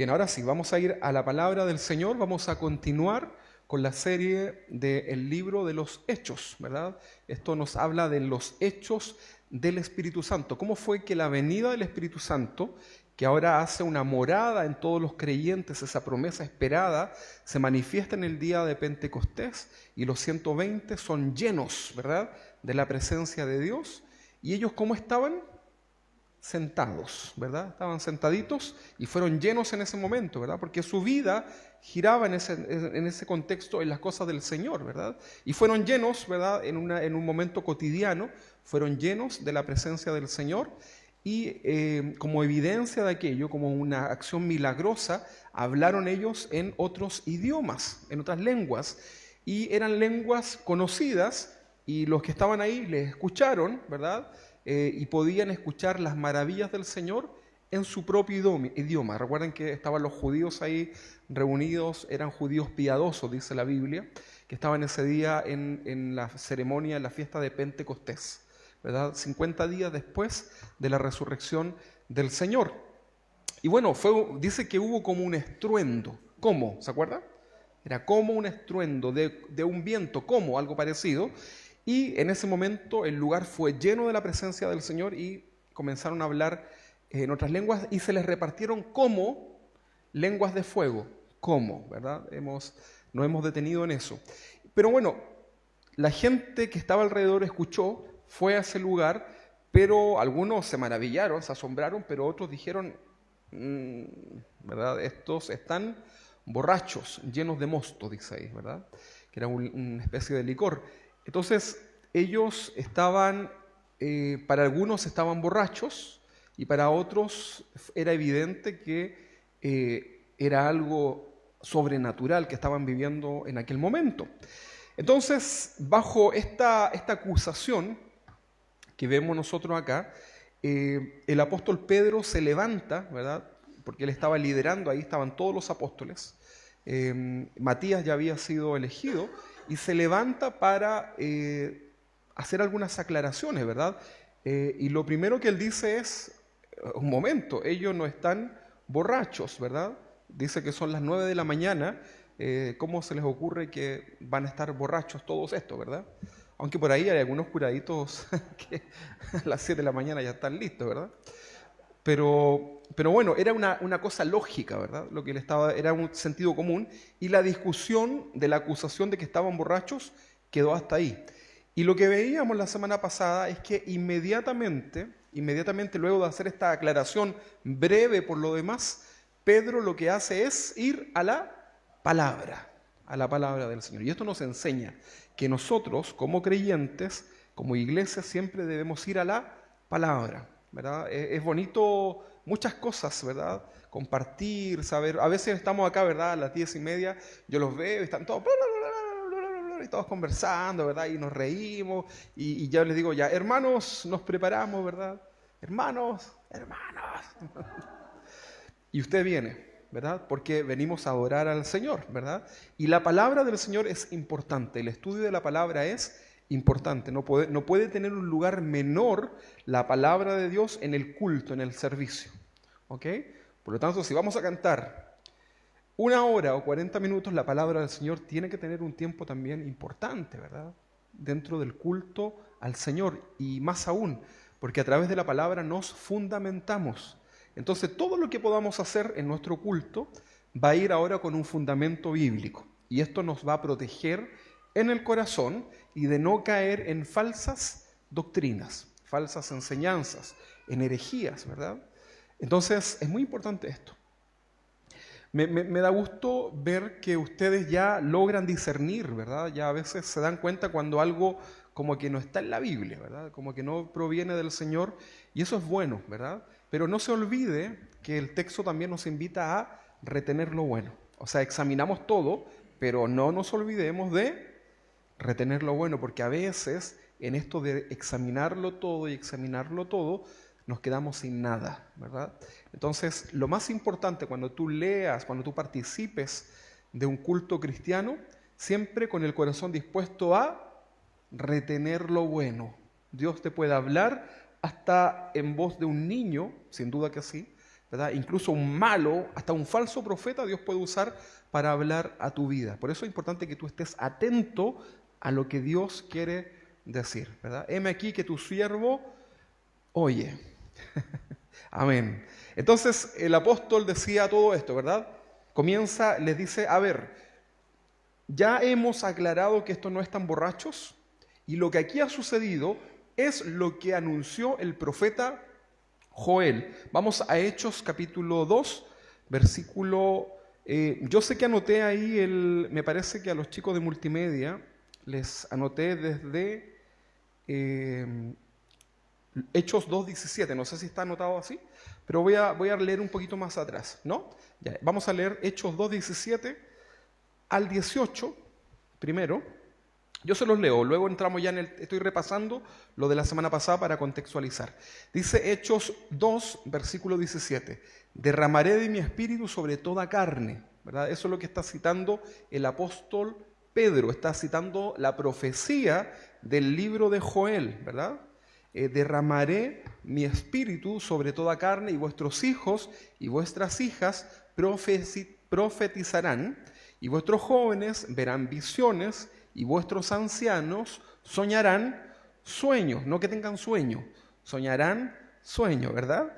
Bien, ahora sí, vamos a ir a la palabra del Señor, vamos a continuar con la serie del libro de los Hechos, ¿verdad? Esto nos habla de los hechos del Espíritu Santo. ¿Cómo fue que la venida del Espíritu Santo, que ahora hace una morada en todos los creyentes, esa promesa esperada, se manifiesta en el día de Pentecostés y los 120 son llenos, ¿verdad?, de la presencia de Dios? ¿Y ellos cómo estaban? Sentados, ¿verdad? Estaban sentaditos y fueron llenos en ese momento, ¿verdad? Porque su vida giraba en ese contexto, en las cosas del Señor, ¿verdad? Y fueron llenos, ¿verdad? En un momento cotidiano, fueron llenos de la presencia del Señor y como evidencia de aquello, como una acción milagrosa, hablaron ellos en otros idiomas, en otras lenguas, y eran lenguas conocidas y los que estaban ahí les escucharon, ¿verdad? Y podían escuchar las maravillas del Señor en su propio idioma. Recuerden que estaban los judíos ahí reunidos, eran judíos piadosos, dice la Biblia, que estaban ese día en la ceremonia, en la fiesta de Pentecostés, ¿verdad? 50 días después de la resurrección del Señor. Y bueno, dice que hubo como un estruendo. ¿Cómo? ¿Se acuerdan? Era como un estruendo de un viento, como algo parecido. Y en ese momento el lugar fue lleno de la presencia del Señor y comenzaron a hablar en otras lenguas y se les repartieron como lenguas de fuego. ¿Cómo? ¿Verdad? Nos hemos detenido en eso. Pero bueno, la gente que estaba alrededor escuchó, fue a ese lugar, pero algunos se maravillaron, se asombraron, pero otros dijeron, ¿verdad? Estos están borrachos, llenos de mosto, dice ahí, ¿verdad? Que era una especie de licor. Entonces, ellos estaban, para algunos estaban borrachos y para otros era evidente que era algo sobrenatural que estaban viviendo en aquel momento. Entonces, bajo esta acusación que vemos nosotros acá, el apóstol Pedro se levanta, ¿verdad? Porque él estaba liderando, ahí estaban todos los apóstoles. Matías ya había sido elegido y se levanta para hacer algunas aclaraciones, ¿verdad? Y lo primero que él dice es, un momento, ellos no están borrachos, ¿verdad? Dice que son las 9 de la mañana, ¿cómo se les ocurre que van a estar borrachos todos estos, verdad? Aunque por ahí hay algunos curaditos que a las 7 de la mañana ya están listos, ¿verdad? Pero bueno, era una cosa lógica, ¿verdad? Lo que era un sentido común y la discusión de la acusación de que estaban borrachos quedó hasta ahí. Y lo que veíamos la semana pasada es que inmediatamente luego de hacer esta aclaración breve por lo demás, Pedro lo que hace es ir a la palabra del Señor. Y esto nos enseña que nosotros como creyentes, como iglesia, siempre debemos ir a la palabra, ¿verdad? Es bonito muchas cosas, ¿verdad? Compartir, saber. A veces estamos acá, ¿verdad? A las 10:30, yo los veo y están todos y todos conversando, ¿verdad? Y nos reímos y ya les digo, ya, hermanos, nos preparamos, ¿verdad? Hermanos. Y usted viene, ¿verdad? Porque venimos a adorar al Señor, ¿verdad? Y la palabra del Señor es importante, el estudio de la palabra es importante, no puede tener un lugar menor la palabra de Dios en el culto, en el servicio, ¿ok? Por lo tanto, si vamos a cantar 1 hora o 40 minutos, la palabra del Señor tiene que tener un tiempo también importante, ¿verdad? Dentro del culto al Señor y más aún, porque a través de la palabra nos fundamentamos. Entonces, todo lo que podamos hacer en nuestro culto va a ir ahora con un fundamento bíblico. Y esto nos va a proteger en el corazón y de no caer en falsas doctrinas, falsas enseñanzas, en herejías, ¿verdad? Entonces, es muy importante esto. Me da gusto ver que ustedes ya logran discernir, ¿verdad? Ya a veces se dan cuenta cuando algo como que no está en la Biblia, ¿verdad? Como que no proviene del Señor, y eso es bueno, ¿verdad? Pero no se olvide que el texto también nos invita a retener lo bueno. O sea, examinamos todo, pero no nos olvidemos de retener lo bueno, porque a veces en esto de examinarlo todo, nos quedamos sin nada, ¿verdad? Entonces, lo más importante cuando tú leas, cuando tú participes de un culto cristiano, siempre con el corazón dispuesto a retener lo bueno. Dios te puede hablar hasta en voz de un niño, sin duda que sí, ¿verdad? Incluso un malo, hasta un falso profeta, Dios puede usar para hablar a tu vida. Por eso es importante que tú estés atento a lo que Dios quiere decir, ¿verdad? Heme aquí que tu siervo oye. Amén. Entonces el apóstol decía todo esto, ¿verdad? Comienza, les dice, a ver, ya hemos aclarado que esto no están borrachos y lo que aquí ha sucedido es lo que anunció el profeta Joel. Vamos a Hechos capítulo 2, versículo... yo sé que anoté ahí, me parece que a los chicos de multimedia les anoté desde Hechos 2:17, no sé si está anotado así, pero voy a leer un poquito más atrás, ¿no? Ya, vamos a leer Hechos 2:17 al 18 primero. Yo se los leo, luego entramos ya estoy repasando lo de la semana pasada para contextualizar. Dice Hechos 2, versículo 17, derramaré de mi espíritu sobre toda carne, ¿verdad? Eso es lo que está citando el apóstol Pedro, está citando la profecía del libro de Joel, ¿verdad? Derramaré mi espíritu sobre toda carne y vuestros hijos y vuestras hijas profetizarán y vuestros jóvenes verán visiones y vuestros ancianos soñarán sueños, no que tengan sueño, soñarán sueños, ¿verdad?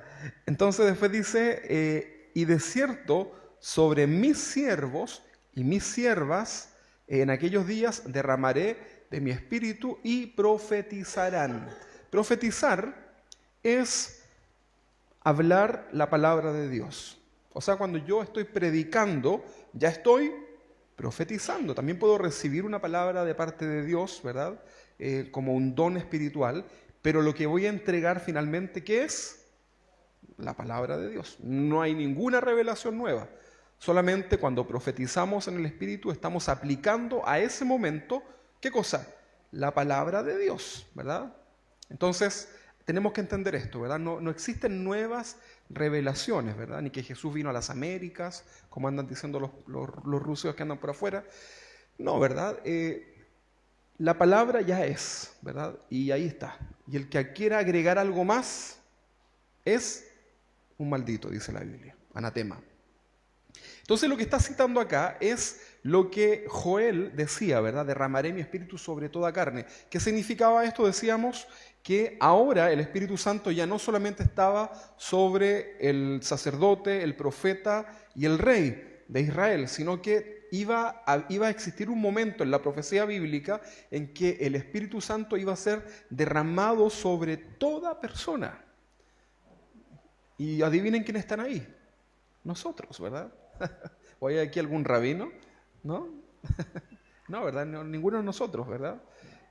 Entonces después dice, y de cierto sobre mis siervos y mis siervas en aquellos días derramaré de mi espíritu y profetizarán. Profetizar es hablar la palabra de Dios. O sea, cuando yo estoy predicando, ya estoy profetizando. También puedo recibir una palabra de parte de Dios, ¿verdad? Como un don espiritual, pero lo que voy a entregar finalmente, ¿qué es? La palabra de Dios. No hay ninguna revelación nueva. Solamente cuando profetizamos en el Espíritu estamos aplicando a ese momento, ¿qué cosa? La palabra de Dios, ¿verdad? Entonces, tenemos que entender esto, ¿verdad? No existen nuevas revelaciones, ¿verdad? Ni que Jesús vino a las Américas, como andan diciendo los rusos que andan por afuera. No, ¿verdad? La palabra ya es, ¿verdad? Y ahí está. Y el que quiera agregar algo más es un maldito, dice la Biblia, anatema. Entonces lo que está citando acá es lo que Joel decía, ¿verdad? Derramaré mi espíritu sobre toda carne. ¿Qué significaba esto? Decíamos que ahora el Espíritu Santo ya no solamente estaba sobre el sacerdote, el profeta y el rey de Israel, sino que iba a existir un momento en la profecía bíblica en que el Espíritu Santo iba a ser derramado sobre toda persona. Y adivinen quiénes están ahí. Nosotros, ¿verdad? ¿O hay aquí algún rabino? ¿No? No, ¿verdad? No, ninguno de nosotros, ¿verdad?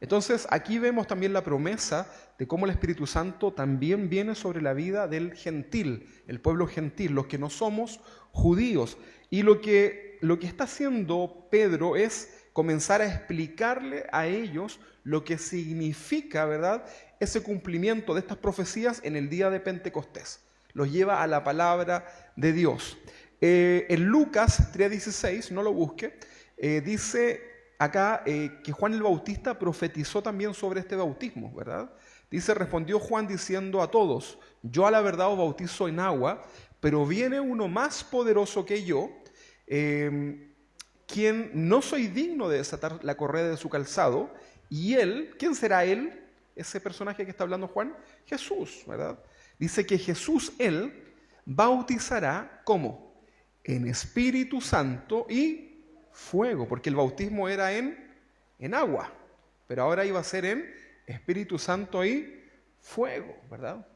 Entonces, aquí vemos también la promesa de cómo el Espíritu Santo también viene sobre la vida del gentil, el pueblo gentil, los que no somos judíos. Y lo que está haciendo Pedro es comenzar a explicarle a ellos lo que significa, ¿verdad?, ese cumplimiento de estas profecías en el día de Pentecostés. Los lleva a la palabra de Dios. En Lucas 3:16, no lo busque, dice acá que Juan el Bautista profetizó también sobre este bautismo, ¿verdad? Dice, respondió Juan diciendo a todos, yo a la verdad os bautizo en agua, pero viene uno más poderoso que yo, quien no soy digno de desatar la correa de su calzado, y él, ¿quién será él? Ese personaje que está hablando Juan, Jesús, ¿verdad? Dice que Jesús, él, bautizará, ¿cómo? En Espíritu Santo y fuego, porque el bautismo era en agua, pero ahora iba a ser en Espíritu Santo y fuego, ¿verdad?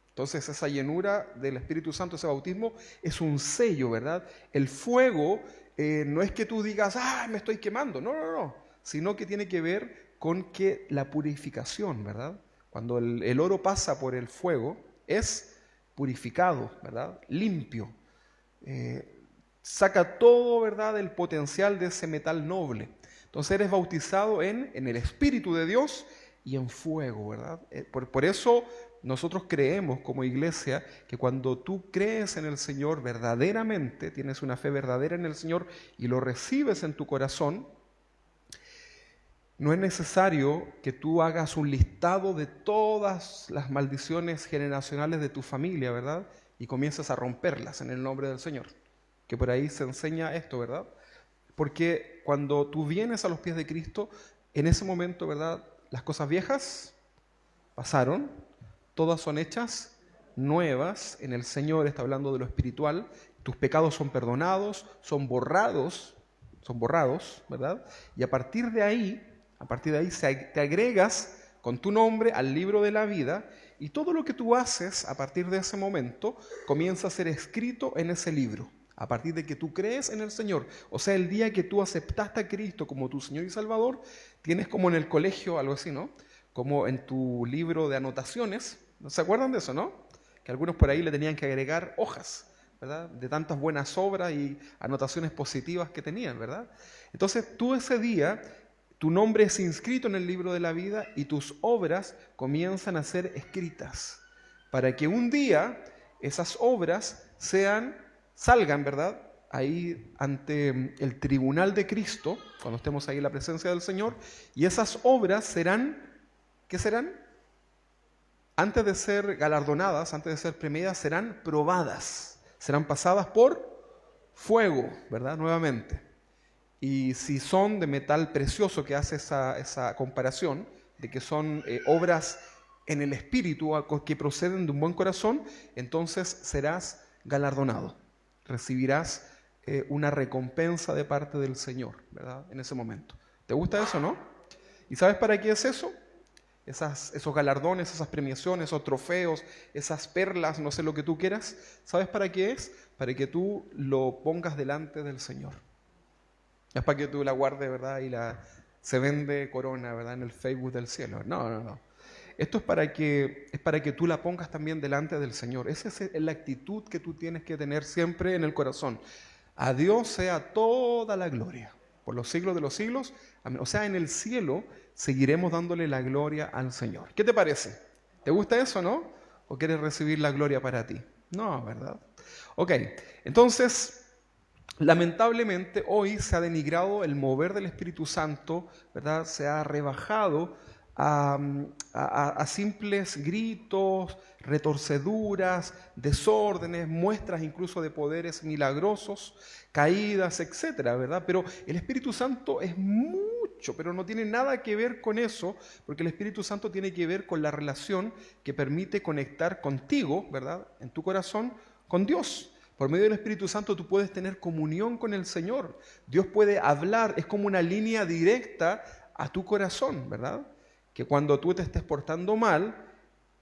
Entonces esa llenura del Espíritu Santo, ese bautismo, es un sello, ¿verdad? El fuego no es que tú digas, me estoy quemando, no, sino que tiene que ver con que la purificación, ¿verdad? Cuando el oro pasa por el fuego, es purificado, ¿verdad? Limpio. Saca todo, ¿verdad?, el potencial de ese metal noble. Entonces eres bautizado en el Espíritu de Dios y en fuego, ¿verdad? Por eso nosotros creemos como iglesia que cuando tú crees en el Señor verdaderamente, tienes una fe verdadera en el Señor y lo recibes en tu corazón, no es necesario que tú hagas un listado de todas las maldiciones generacionales de tu familia, ¿verdad? y comiences a romperlas en el nombre del Señor. Que por ahí se enseña esto, ¿verdad? Porque cuando tú vienes a los pies de Cristo, en ese momento, ¿verdad? Las cosas viejas pasaron, todas son hechas nuevas en el Señor. Está hablando de lo espiritual. Tus pecados son perdonados, son borrados, ¿verdad? Y a partir de ahí te agregas con tu nombre al libro de la vida, y todo lo que tú haces a partir de ese momento comienza a ser escrito en ese libro. A partir de que tú crees en el Señor, o sea, el día que tú aceptaste a Cristo como tu Señor y Salvador, tienes como en el colegio, algo así, ¿no? Como en tu libro de anotaciones, ¿no se acuerdan de eso, no? Que algunos por ahí le tenían que agregar hojas, ¿verdad? De tantas buenas obras y anotaciones positivas que tenían, ¿verdad? Entonces tú ese día, tu nombre es inscrito en el libro de la vida y tus obras comienzan a ser escritas, para que un día esas obras salgan, ¿verdad? Ahí ante el tribunal de Cristo, cuando estemos ahí en la presencia del Señor, y esas obras serán, ¿qué serán? Antes de ser galardonadas, antes de ser premiadas, serán probadas, serán pasadas por fuego, ¿verdad? Nuevamente. Y si son de metal precioso, que hace esa comparación, de que son obras en el espíritu que proceden de un buen corazón, entonces serás galardonado. Recibirás una recompensa de parte del Señor, ¿verdad? En ese momento. ¿Te gusta eso, no? ¿Y sabes para qué es eso? Esos galardones, esas premiaciones, esos trofeos, esas perlas, no sé lo que tú quieras. ¿Sabes para qué es? Para que tú lo pongas delante del Señor. Es para que tú la guardes, ¿verdad? Y se vende corona, ¿verdad? En el Facebook del cielo. No. Esto es para que tú la pongas también delante del Señor. Esa es la actitud que tú tienes que tener siempre en el corazón. A Dios sea toda la gloria, por los siglos de los siglos. Amén. O sea, en el cielo seguiremos dándole la gloria al Señor. ¿Qué te parece? ¿Te gusta eso, no? ¿O quieres recibir la gloria para ti? No, ¿verdad? Ok, entonces, lamentablemente hoy se ha denigrado el mover del Espíritu Santo, ¿verdad? Se ha rebajado a simples gritos, retorceduras, desórdenes, muestras incluso de poderes milagrosos, caídas, etcétera, ¿verdad? Pero el Espíritu Santo es mucho, pero no tiene nada que ver con eso, porque el Espíritu Santo tiene que ver con la relación que permite conectar contigo, ¿verdad? En tu corazón, con Dios. Por medio del Espíritu Santo tú puedes tener comunión con el Señor. Dios puede hablar, es como una línea directa a tu corazón, ¿verdad? Que cuando tú te estés portando mal,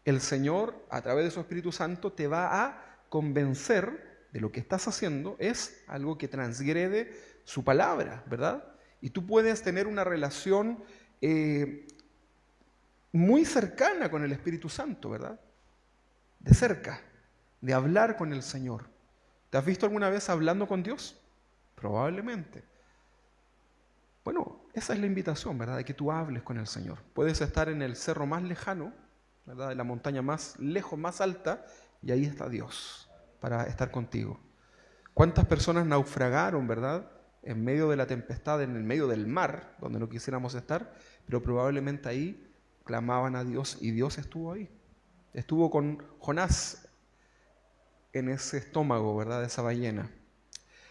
el Señor, a través de su Espíritu Santo, te va a convencer de lo que estás haciendo es algo que transgrede su palabra, ¿verdad? Y tú puedes tener una relación muy cercana con el Espíritu Santo, ¿verdad? De cerca, de hablar con el Señor. ¿Te has visto alguna vez hablando con Dios? Probablemente. Bueno, esa es la invitación, ¿verdad? De que tú hables con el Señor. Puedes estar en el cerro más lejano, ¿verdad? En la montaña más lejos, más alta, y ahí está Dios para estar contigo. ¿Cuántas personas naufragaron, verdad? En medio de la tempestad, en el medio del mar, donde no quisiéramos estar, pero probablemente ahí clamaban a Dios y Dios estuvo ahí. Estuvo con Jonás en ese estómago, ¿verdad? De esa ballena.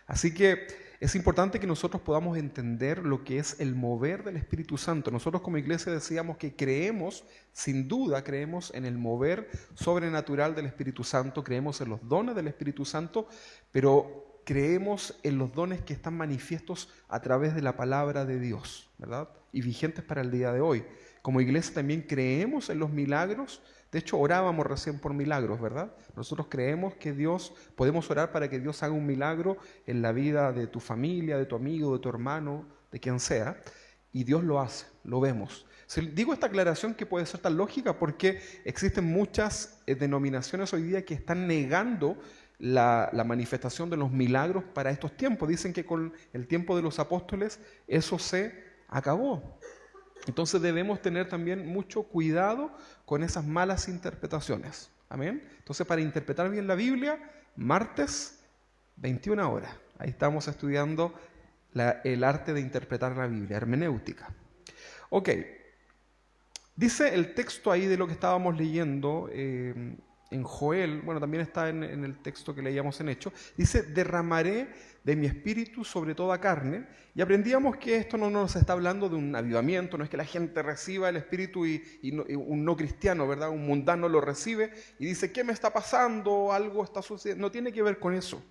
Así que es importante que nosotros podamos entender lo que es el mover del Espíritu Santo. Nosotros como iglesia decíamos que creemos, sin duda creemos en el mover sobrenatural del Espíritu Santo, creemos en los dones del Espíritu Santo, pero creemos en los dones que están manifiestos a través de la palabra de Dios, ¿verdad? Y vigentes para el día de hoy. Como iglesia también creemos en los milagros. De hecho, orábamos recién por milagros, ¿verdad? Nosotros creemos que podemos orar para que Dios haga un milagro en la vida de tu familia, de tu amigo, de tu hermano, de quien sea, y Dios lo hace, lo vemos. Digo esta aclaración que puede ser tan lógica porque existen muchas denominaciones hoy día que están negando la manifestación de los milagros para estos tiempos. Dicen que con el tiempo de los apóstoles eso se acabó. Entonces debemos tener también mucho cuidado con esas malas interpretaciones. Amén. Entonces, para interpretar bien la Biblia, martes, 21 horas. Ahí estamos estudiando el arte de interpretar la Biblia, hermenéutica. Ok. Dice el texto ahí de lo que estábamos leyendo, en Joel, bueno, también está en el texto que leíamos en Hechos, dice, derramaré de mi espíritu sobre toda carne, y aprendíamos que esto no nos está hablando de un avivamiento, no es que la gente reciba el espíritu y un no cristiano, ¿verdad? Un mundano lo recibe y dice, ¿qué me está pasando? Algo está sucediendo. No tiene que ver con eso,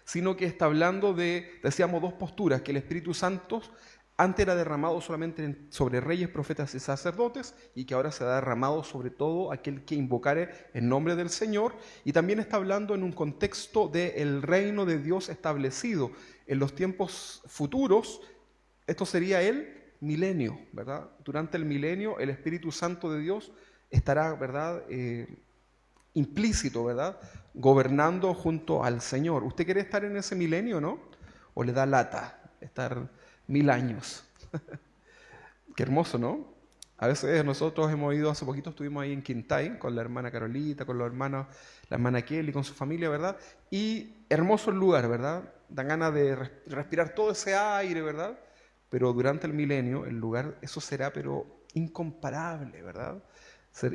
sino que está hablando de, decíamos, dos posturas, que el Espíritu Santo antes era derramado solamente sobre reyes, profetas y sacerdotes, y que ahora se ha derramado sobre todo aquel que invocare el nombre del Señor. Y también está hablando en un contexto del reino de Dios establecido en los tiempos futuros. Esto sería el milenio, ¿verdad? Durante el milenio el Espíritu Santo de Dios estará, ¿verdad?, implícito, ¿verdad?, gobernando junto al Señor. ¿Usted quiere estar en ese milenio, no? ¿O le da lata estar 1000 años? Qué hermoso, ¿no? A veces nosotros hemos ido, hace poquito estuvimos ahí en Quintay con la hermana Carolita, con los hermanos, la hermana Kelly, con su familia, ¿verdad? Y hermoso el lugar, ¿verdad? Dan ganas de respirar todo ese aire, ¿verdad? Pero durante el milenio, el lugar, eso será pero incomparable, ¿verdad?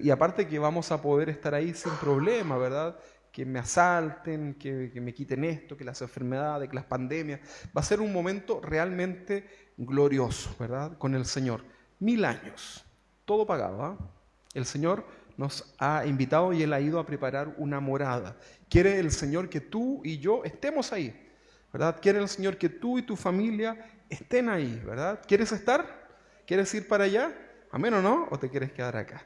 Y aparte que vamos a poder estar ahí sin problema, ¿verdad? Que me asalten, que me quiten esto, que las enfermedades, que las pandemias. Va a ser un momento realmente glorioso, ¿verdad? Con el Señor. 1000 años, todo pagado, ¿eh? El Señor nos ha invitado y Él ha ido a preparar una morada. Quiere el Señor que tú y yo estemos ahí, ¿verdad? Quiere el Señor que tú y tu familia estén ahí, ¿verdad? ¿Quieres estar? ¿Quieres ir para allá? ¿Amén o no? ¿O te quieres quedar acá?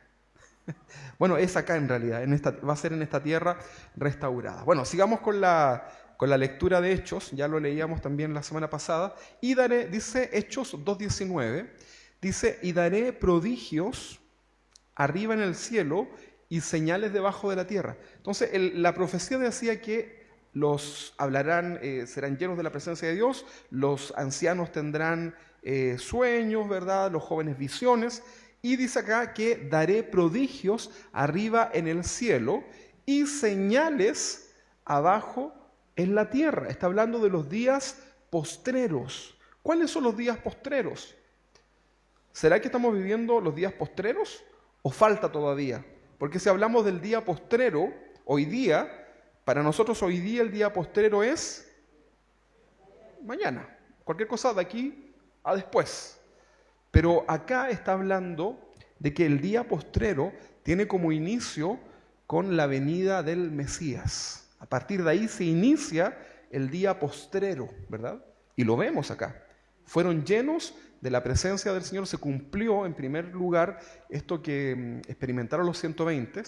Bueno, es acá en realidad, va a ser en esta tierra restaurada. Bueno, sigamos con la lectura de Hechos, ya lo leíamos también la semana pasada, y daré, dice Hechos 2:19, dice, y daré prodigios arriba en el cielo y señales debajo de la tierra. Entonces, la profecía decía que los hablarán, serán llenos de la presencia de Dios, los ancianos tendrán sueños, ¿verdad?, los jóvenes visiones. Y dice acá que daré prodigios arriba en el cielo y señales abajo en la tierra. Está hablando de los días postreros. ¿Cuáles son los días postreros? ¿Será que estamos viviendo los días postreros o falta todavía? Porque si hablamos del día postrero, hoy día, para nosotros hoy día el día postrero es mañana. Cualquier cosa de aquí a después. Pero acá está hablando de que el día postrero tiene como inicio con la venida del Mesías. A partir de ahí se inicia el día postrero, ¿verdad? Y lo vemos acá. Fueron llenos de la presencia del Señor. Se cumplió, en primer lugar, esto que experimentaron los 120,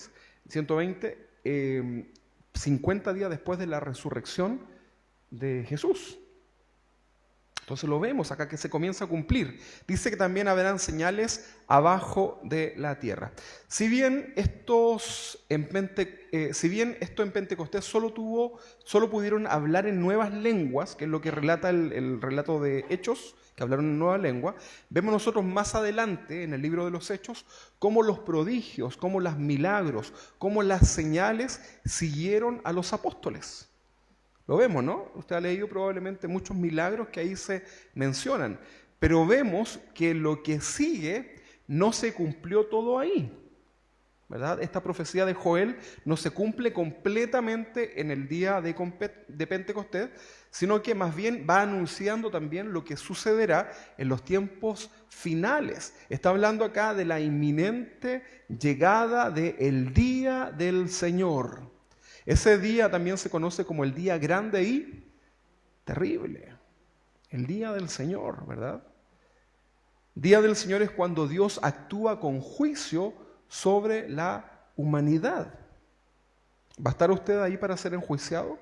50 días después de la resurrección de Jesús. Entonces lo vemos acá que se comienza a cumplir. Dice que también habrán señales abajo de la tierra. Si bien esto en Pentecostés solo pudieron hablar en nuevas lenguas, que es lo que relata el relato de Hechos, que hablaron en nueva lengua, vemos nosotros más adelante en el libro de los Hechos cómo los prodigios, cómo los milagros, cómo las señales siguieron a los apóstoles. Lo vemos, ¿no? Usted ha leído probablemente muchos milagros que ahí se mencionan, pero vemos que lo que sigue no se cumplió todo ahí, ¿verdad? Esta profecía de Joel no se cumple completamente en el día de Pentecostés, sino que más bien va anunciando también lo que sucederá en los tiempos finales. Está hablando acá de la inminente llegada del día del Señor. Ese día también se conoce como el día grande y terrible. El día del Señor, ¿verdad? Día del Señor es cuando Dios actúa con juicio sobre la humanidad. ¿Va a estar usted ahí para ser enjuiciado?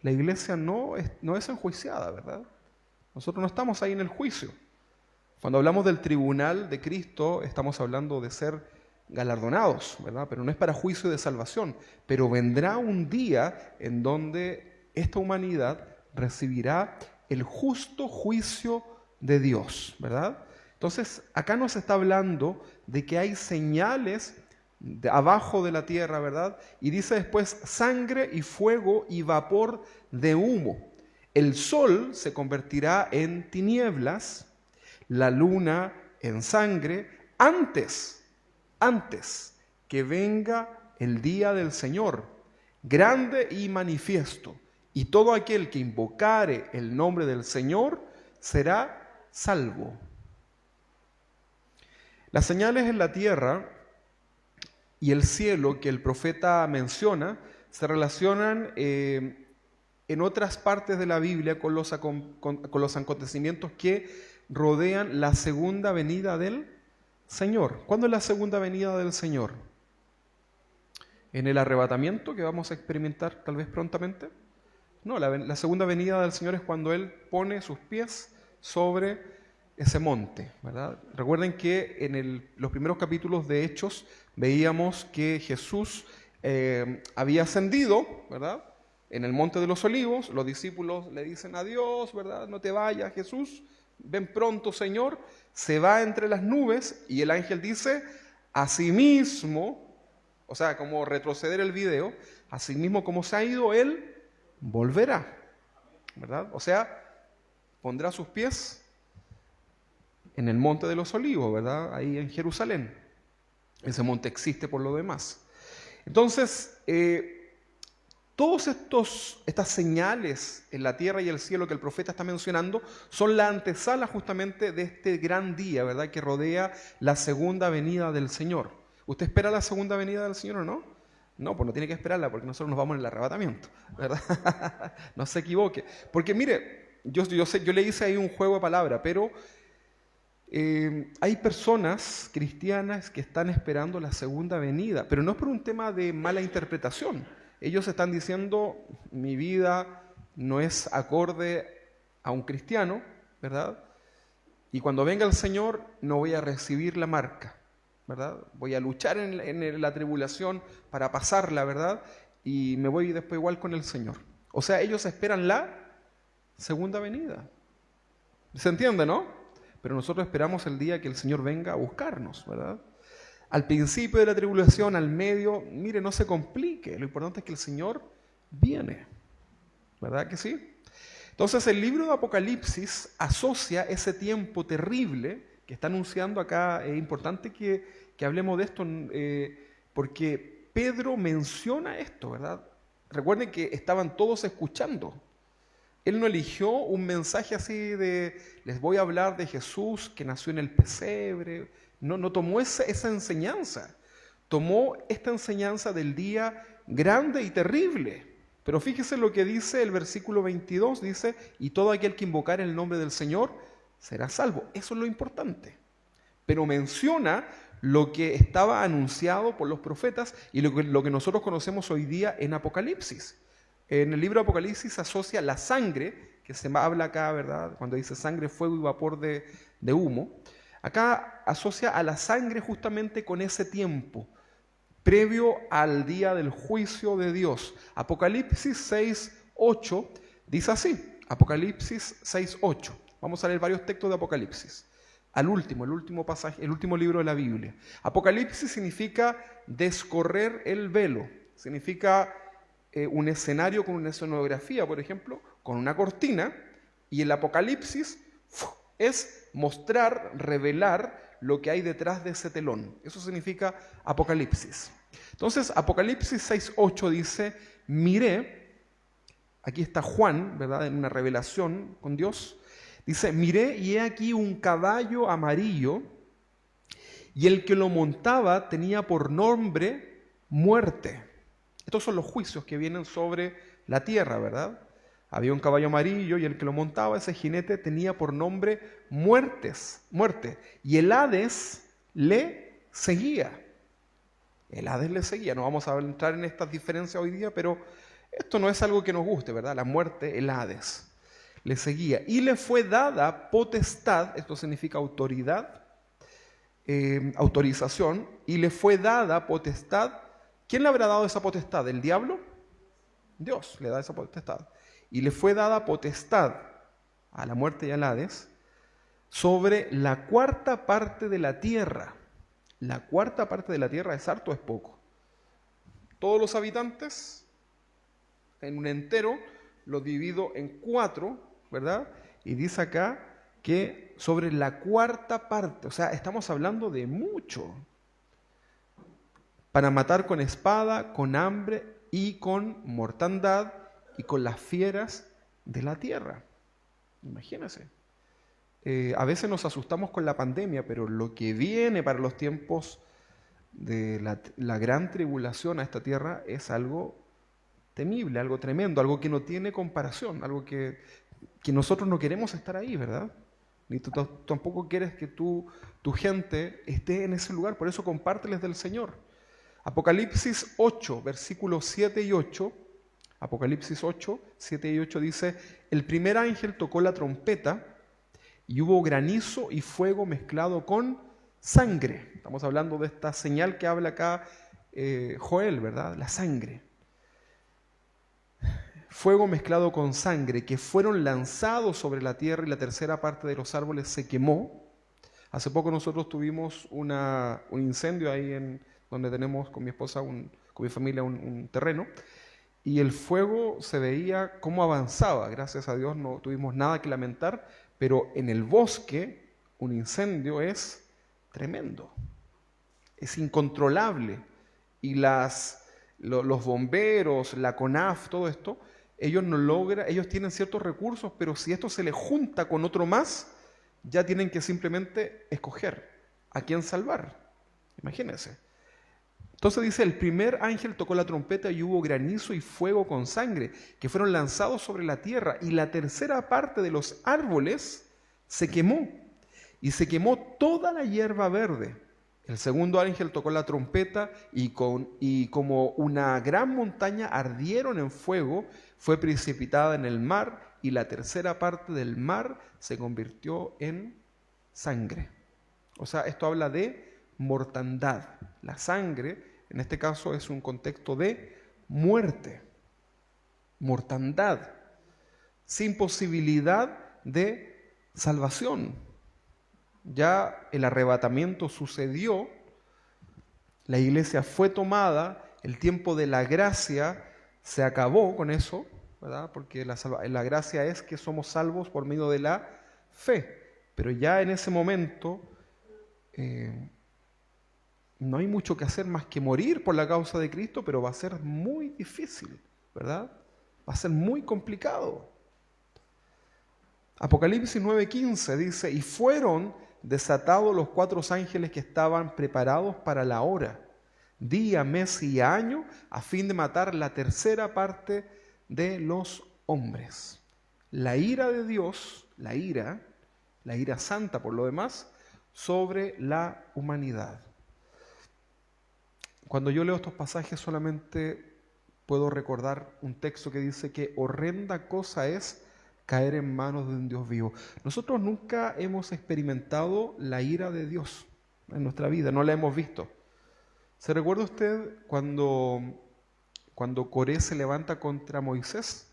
La iglesia no es enjuiciada, ¿verdad? Nosotros no estamos ahí en el juicio. Cuando hablamos del tribunal de Cristo, estamos hablando de ser galardonados, ¿verdad? Pero no es para juicio de salvación. Pero vendrá un día en donde esta humanidad recibirá el justo juicio de Dios, ¿verdad? Entonces, acá nos está hablando de que hay señales abajo de la tierra, ¿verdad? Y dice después, sangre y fuego y vapor de humo. El sol se convertirá en tinieblas, la luna en sangre, antes que venga el día del Señor, grande y manifiesto, y todo aquel que invocare el nombre del Señor será salvo. Las señales en la tierra y el cielo que el profeta menciona se relacionan en otras partes de la Biblia con los acontecimientos que rodean la segunda venida del Señor. ¿Cuándo es la segunda venida del Señor? ¿En el arrebatamiento que vamos a experimentar tal vez prontamente? No, la segunda venida del Señor es cuando Él pone sus pies sobre ese monte, ¿verdad? Recuerden que en los primeros capítulos de Hechos veíamos que Jesús había ascendido, ¿verdad? En el Monte de los Olivos, los discípulos le dicen adiós, ¿verdad? No te vayas, Jesús, ven pronto, Señor. Se va entre las nubes y el ángel dice, asimismo, o sea, como retroceder el video, asimismo como se ha ido, Él volverá, ¿verdad? O sea, pondrá sus pies en el Monte de los Olivos, ¿verdad? Ahí en Jerusalén. Ese monte existe por lo demás. Entonces, todas estas señales en la tierra y el cielo que el profeta está mencionando son la antesala justamente de este gran día, ¿verdad? Que rodea la segunda venida del Señor. ¿Usted espera la segunda venida del Señor o no? No, pues no tiene que esperarla porque nosotros nos vamos en el arrebatamiento, ¿verdad? No se equivoque. Porque mire, yo le hice ahí un juego de palabras, pero hay personas cristianas que están esperando la segunda venida, pero no es por un tema de mala interpretación. Ellos están diciendo, mi vida no es acorde a un cristiano, ¿verdad? Y cuando venga el Señor no voy a recibir la marca, ¿verdad? Voy a luchar en la tribulación para pasarla, ¿verdad? Y me voy después igual con el Señor. O sea, ellos esperan la segunda venida. ¿Se entiende, no? Pero nosotros esperamos el día que el Señor venga a buscarnos, ¿verdad? Al principio de la tribulación, al medio, mire, no se complique. Lo importante es que el Señor viene, ¿verdad que sí? Entonces el libro de Apocalipsis asocia ese tiempo terrible que está anunciando acá. Es importante que hablemos de esto porque Pedro menciona esto, ¿verdad? Recuerden que estaban todos escuchando. Él no eligió un mensaje así de, les voy a hablar de Jesús que nació en el pesebre. No tomó esa enseñanza. Tomó esta enseñanza del día grande y terrible. Pero fíjese lo que dice el versículo 22, dice, y todo aquel que invocare el nombre del Señor será salvo. Eso es lo importante. Pero menciona lo que estaba anunciado por los profetas y lo que nosotros conocemos hoy día en Apocalipsis. En el libro de Apocalipsis se asocia la sangre, que se habla acá, ¿verdad? Cuando dice sangre, fuego y vapor de humo. Acá asocia a la sangre justamente con ese tiempo, previo al día del juicio de Dios. Apocalipsis 6:8 dice así, Apocalipsis 6:8. Vamos a leer varios textos de Apocalipsis. El último pasaje, el último libro de la Biblia. Apocalipsis significa descorrer el velo, significa un escenario con una escenografía, por ejemplo, con una cortina, y el Apocalipsis es mostrar, revelar lo que hay detrás de ese telón. Eso significa Apocalipsis. Entonces, Apocalipsis 6:8 dice, miré, aquí está Juan, ¿verdad?, en una revelación con Dios, dice, miré y he aquí un caballo amarillo, y el que lo montaba tenía por nombre muerte. Estos son los juicios que vienen sobre la tierra, ¿verdad? Había un caballo amarillo y el que lo montaba, ese jinete, tenía por nombre muerte. Y el Hades le seguía. El Hades le seguía. No vamos a entrar en estas diferencias hoy día, pero esto no es algo que nos guste, ¿verdad? La muerte, el Hades, le seguía. Y le fue dada potestad, esto significa autoridad, autorización, y le fue dada potestad. ¿Quién le habrá dado esa potestad? ¿El diablo? Dios le da esa potestad. Y le fue dada potestad a la muerte y al Hades sobre la cuarta parte de la tierra. La cuarta parte de la tierra es harto, es poco. Todos los habitantes, en un entero, lo divido en 4, ¿verdad? Y dice acá que sobre la cuarta parte, o sea, estamos hablando de mucho. para matar con espada, con hambre y con mortandad y con las fieras de la tierra. Imagínense. A veces nos asustamos con la pandemia, pero lo que viene para los tiempos de la gran tribulación a esta tierra es algo temible, algo tremendo, algo que no tiene comparación, algo que nosotros no queremos estar ahí, ¿verdad? Ni tú tampoco quieres que tu gente esté en ese lugar, por eso compárteles del Señor. Apocalipsis 8, versículos 7 y 8, Apocalipsis 8, 7 y 8 dice: el primer ángel tocó la trompeta y hubo granizo y fuego mezclado con sangre. Estamos hablando de esta señal que habla acá Joel, ¿verdad? La sangre. Fuego mezclado con sangre, que fueron lanzados sobre la tierra, y la tercera parte de los árboles se quemó. Hace poco nosotros tuvimos un incendio ahí donde tenemos con mi esposa, con mi familia, un terreno, y el fuego se veía cómo avanzaba. Gracias a Dios no tuvimos nada que lamentar, pero en el bosque un incendio es tremendo, es incontrolable, y los bomberos, la CONAF, todo esto, ellos tienen ciertos recursos, pero si esto se les junta con otro más, ya tienen que simplemente escoger a quién salvar. Imagínense. Entonces dice: el primer ángel tocó la trompeta y hubo granizo y fuego con sangre, que fueron lanzados sobre la tierra, y la tercera parte de los árboles se quemó, y se quemó toda la hierba verde. El segundo ángel tocó la trompeta y como una gran montaña ardieron en fuego, fue precipitada en el mar, y la tercera parte del mar se convirtió en sangre. O sea, esto habla de mortandad. La sangre, en este caso, es un contexto de muerte, mortandad, sin posibilidad de salvación. Ya el arrebatamiento sucedió, la iglesia fue tomada, el tiempo de la gracia se acabó con eso, ¿verdad? Porque la gracia es que somos salvos por medio de la fe, pero ya en ese momento no hay mucho que hacer más que morir por la causa de Cristo, pero va a ser muy difícil, ¿verdad? Va a ser muy complicado. Apocalipsis 9:15 dice: y fueron desatados los 4 ángeles que estaban preparados para la hora, día, mes y año, a fin de matar la tercera parte de los hombres. La ira de Dios, la ira santa por lo demás, sobre la humanidad. Cuando yo leo estos pasajes solamente puedo recordar un texto que dice que horrenda cosa es caer en manos de un Dios vivo. Nosotros nunca hemos experimentado la ira de Dios en nuestra vida, no la hemos visto. ¿Se recuerda usted cuando Coré se levanta contra Moisés?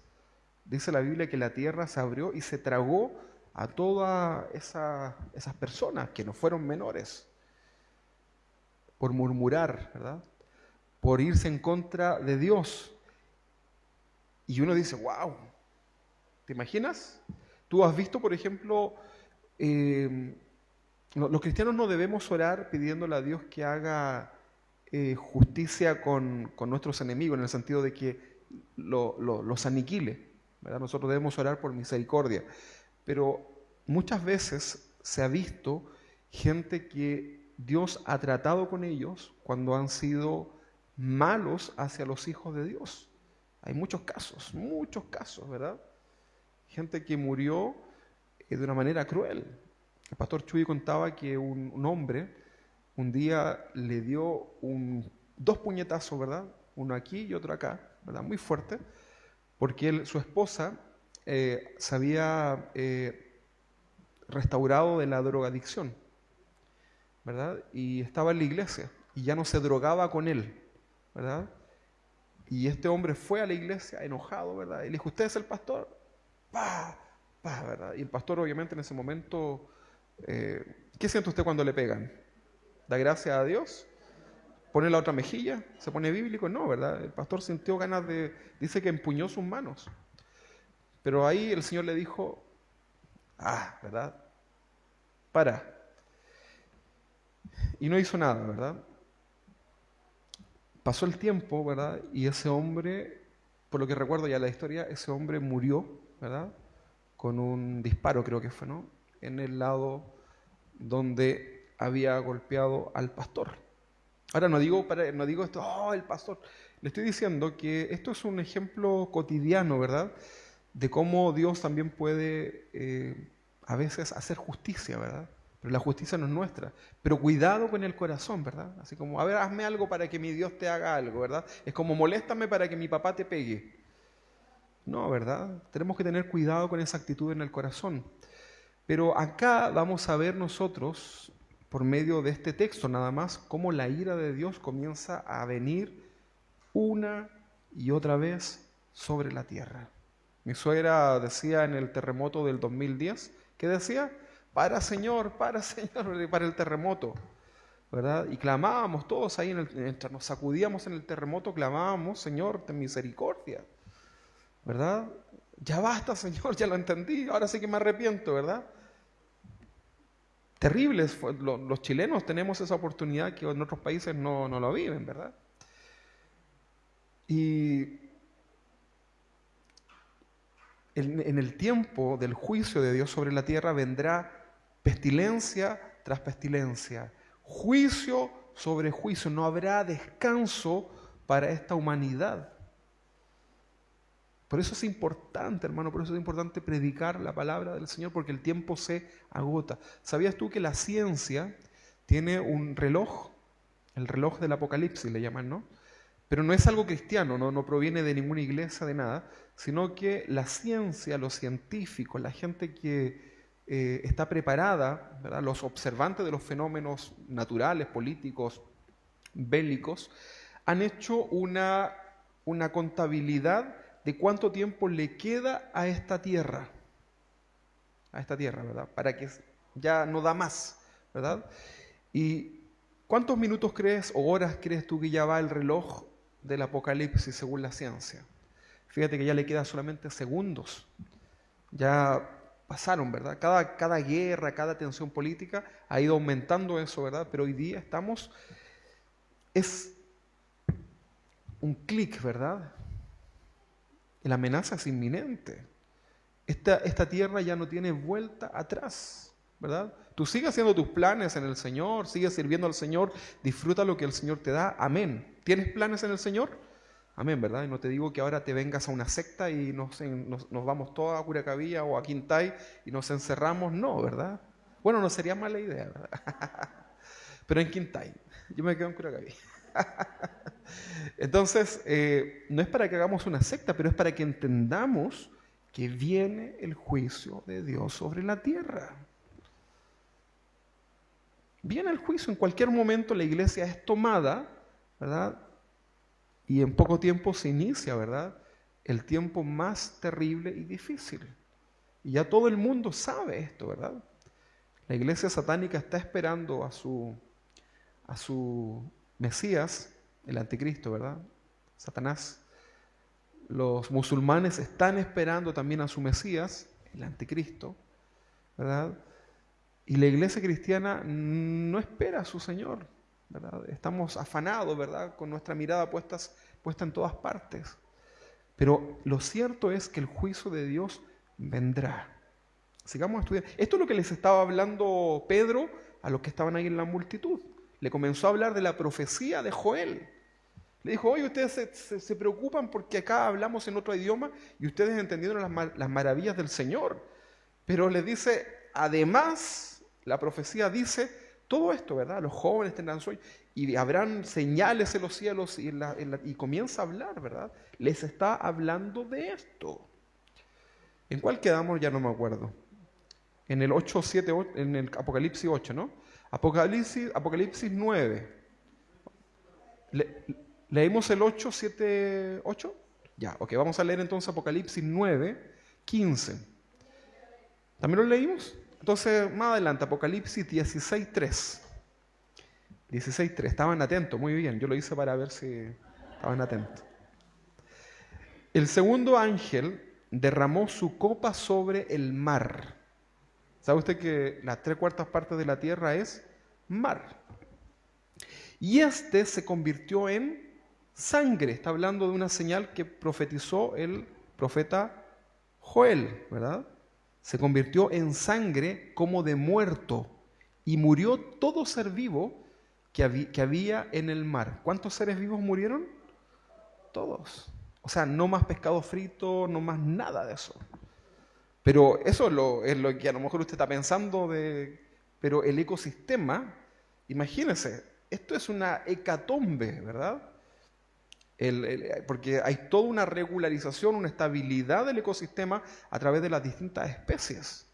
Dice la Biblia que la tierra se abrió y se tragó a todas esas personas que no fueron menores, por murmurar, ¿verdad? Por irse en contra de Dios. Y uno dice: wow, ¿te imaginas? Tú has visto, por ejemplo, los cristianos no debemos orar pidiéndole a Dios que haga justicia con nuestros enemigos, en el sentido de que los aniquile, ¿verdad? Nosotros debemos orar por misericordia. Pero muchas veces se ha visto gente que Dios ha tratado con ellos cuando han sido malos hacia los hijos de Dios. Hay muchos casos, ¿verdad? Gente que murió de una manera cruel. El pastor Chuy contaba que un hombre un día le dio 2 puñetazos, ¿verdad? Uno aquí y otro acá, ¿verdad? Muy fuerte, porque su esposa se había restaurado de la drogadicción, ¿verdad? Y estaba en la iglesia y ya no se drogaba con él, ¿verdad? Y este hombre fue a la iglesia enojado, ¿verdad? Y le dijo: ¿usted es el pastor? ¡Pah! ¡Pah! ¿Verdad? Y el pastor, obviamente, en ese momento, ¿qué siente usted cuando le pegan? ¿Da gracias a Dios? ¿Pone la otra mejilla? ¿Se pone bíblico? No, ¿verdad? El pastor sintió ganas dice que empuñó sus manos. Pero ahí el Señor le dijo: ¿verdad? Para. Y no hizo nada, ¿verdad? pasó el tiempo, ¿verdad? Y ese hombre, por lo que recuerdo ya la historia, ese hombre murió, ¿verdad? Con un disparo, creo que fue, ¿no? En el lado donde había golpeado al pastor. Ahora no digo esto, oh, el pastor. Le estoy diciendo que esto es un ejemplo cotidiano, ¿verdad? De cómo Dios también puede a veces hacer justicia, ¿verdad? Pero la justicia no es nuestra. Pero cuidado con el corazón, ¿verdad? Así como, a ver, hazme algo para que mi Dios te haga algo, ¿verdad? Es como, moléstame para que mi papá te pegue. No, ¿verdad? Tenemos que tener cuidado con esa actitud en el corazón. Pero acá vamos a ver nosotros, por medio de este texto nada más, cómo la ira de Dios comienza a venir una y otra vez sobre la tierra. Mi suegra decía en el terremoto del 2010, ¿qué decía? Para Señor, para el terremoto, ¿verdad? Y clamábamos todos ahí, mientras nos sacudíamos en el terremoto, clamábamos, Señor, ten misericordia, ¿verdad? Ya basta, Señor, ya lo entendí, ahora sí que me arrepiento, ¿verdad? Terribles, los chilenos tenemos esa oportunidad que en otros países no lo viven, ¿verdad? Y en el tiempo del juicio de Dios sobre la tierra vendrá pestilencia tras pestilencia, juicio sobre juicio, no habrá descanso para esta humanidad. Por eso es importante, hermano, por eso es importante predicar la palabra del Señor, porque el tiempo se agota. ¿Sabías tú que la ciencia tiene un reloj? El reloj del Apocalipsis le llaman, ¿no? Pero no es algo cristiano, no proviene de ninguna iglesia, de nada, sino que la ciencia, los científicos, la gente que está preparada, ¿verdad? Los observantes de los fenómenos naturales, políticos, bélicos, han hecho una contabilidad de cuánto tiempo le queda a esta tierra, ¿verdad? Para que ya no da más, ¿verdad? ¿Y cuántos minutos crees o horas crees tú que ya va el reloj del Apocalipsis según la ciencia? Fíjate que ya le quedan solamente segundos. Ya pasaron, ¿verdad? Cada guerra, cada tensión política ha ido aumentando eso, ¿verdad? Pero hoy día es un clic, ¿verdad? La amenaza es inminente. Esta tierra ya no tiene vuelta atrás, ¿verdad? Tú sigues haciendo tus planes en el Señor, sigues sirviendo al Señor, disfruta lo que el Señor te da, amén. ¿Tienes planes en el Señor? Amén, ¿verdad? Y no te digo que ahora te vengas a una secta y nos vamos todos a Curacaví o a Quintay y nos encerramos, no, ¿verdad? Bueno, no sería mala idea, ¿verdad? Pero en Quintay, yo me quedo en Curacaví. Entonces, no es para que hagamos una secta, pero es para que entendamos que viene el juicio de Dios sobre la tierra. Viene el juicio, en cualquier momento la iglesia es tomada, ¿verdad? Y en poco tiempo se inicia, ¿verdad? El tiempo más terrible y difícil. Y ya todo el mundo sabe esto, ¿verdad? La iglesia satánica está esperando a su Mesías, el anticristo, ¿verdad? Satanás. Los musulmanes están esperando también a su Mesías, el anticristo, ¿verdad? Y la iglesia cristiana no espera a su Señor, ¿verdad? Estamos afanados, ¿verdad? Con nuestra mirada puesta en todas partes. Pero lo cierto es que el juicio de Dios vendrá. Sigamos estudiando. Esto es lo que les estaba hablando Pedro a los que estaban ahí en la multitud. Le comenzó a hablar de la profecía de Joel. Le dijo, oye, ustedes se preocupan porque acá hablamos en otro idioma y ustedes entendieron las maravillas del Señor. Pero les dice, además, la profecía dice todo esto, ¿verdad? Los jóvenes tendrán sueños y habrán señales en los cielos y comienza a hablar, ¿verdad? Les está hablando de esto. ¿En cuál quedamos? Ya no me acuerdo. En el 8, 7, 8, en el Apocalipsis 8, ¿no? Apocalipsis 9. ¿Leímos el 8, 7, 8? Ya, ok, vamos a leer entonces Apocalipsis 9, 15. ¿También lo leímos? Entonces, más adelante, Apocalipsis 16, 3. 16, 3. Estaban atentos, muy bien. Yo lo hice para ver si estaban atentos. El segundo ángel derramó su copa sobre el mar. ¿Sabe usted que las 3/4 partes de la tierra es mar? Y este se convirtió en sangre. Está hablando de una señal que profetizó el profeta Joel, ¿verdad? Se convirtió en sangre como de muerto y murió todo ser vivo que había en el mar. ¿Cuántos seres vivos murieron? Todos. O sea, no más pescado frito, no más nada de eso. Pero eso es lo que a lo mejor usted está pensando pero el ecosistema, imagínense, esto es una hecatombe, ¿verdad? Porque hay toda una regularización, una estabilidad del ecosistema a través de las distintas especies.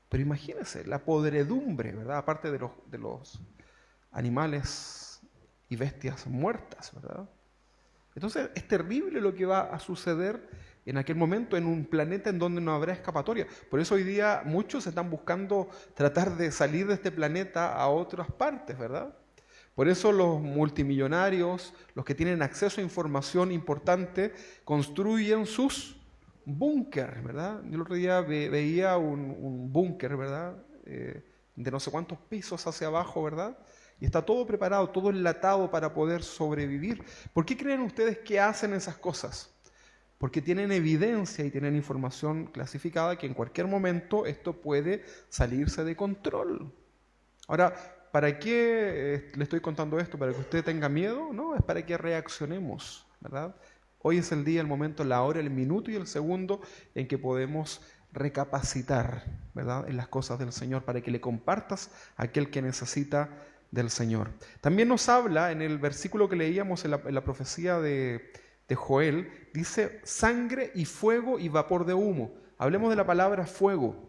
Pero imagínense, la podredumbre, ¿verdad? Aparte de los animales y bestias muertas, ¿verdad? Entonces es terrible lo que va a suceder en aquel momento en un planeta en donde no habrá escapatoria. Por eso hoy día muchos están buscando tratar de salir de este planeta a otras partes, ¿verdad? Por eso los multimillonarios, los que tienen acceso a información importante, construyen sus búnker, ¿verdad? Yo el otro día veía un búnker, ¿verdad? De no sé cuántos pisos hacia abajo, ¿verdad? Y está todo preparado, todo enlatado para poder sobrevivir. ¿Por qué creen ustedes que hacen esas cosas? Porque tienen evidencia y tienen información clasificada que en cualquier momento esto puede salirse de control. Ahora, ¿para qué le estoy contando esto? ¿Para que usted tenga miedo? No, es para que reaccionemos, ¿verdad? Hoy es el día, el momento, la hora, el minuto y el segundo en que podemos recapacitar, ¿verdad?, en las cosas del Señor, para que le compartas a aquel que necesita del Señor. También nos habla en el versículo que leíamos en la profecía de Joel, dice sangre y fuego y vapor de humo. Hablemos de la palabra fuego.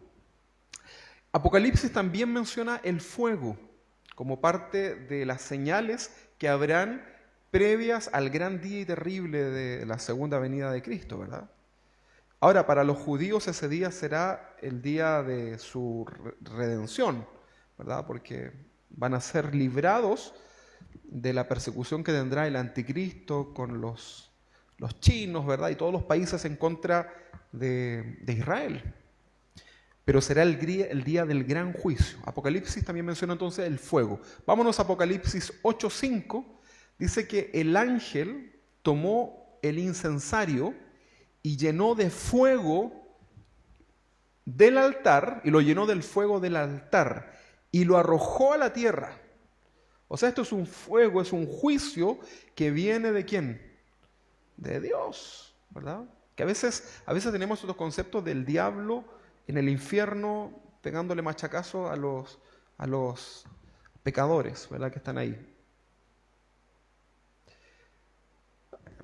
Apocalipsis también menciona el fuego como parte de las señales que habrán previas al gran día y terrible de la segunda venida de Cristo, ¿verdad? Ahora, para los judíos ese día será el día de su redención, ¿verdad? Porque van a ser librados de la persecución que tendrá el anticristo con los chinos, ¿verdad? Y todos los países en contra de Israel. Pero será el día del gran juicio. Apocalipsis también menciona entonces el fuego. Vámonos a Apocalipsis 8:5. Dice que el ángel tomó el incensario y llenó de fuego del altar, y lo llenó del fuego del altar, y lo arrojó a la tierra. O sea, esto es un fuego, es un juicio que viene ¿de quién? De Dios, ¿verdad? Que a veces tenemos estos conceptos del diablo en el infierno pegándole machacazo a los pecadores, ¿verdad?, que están ahí.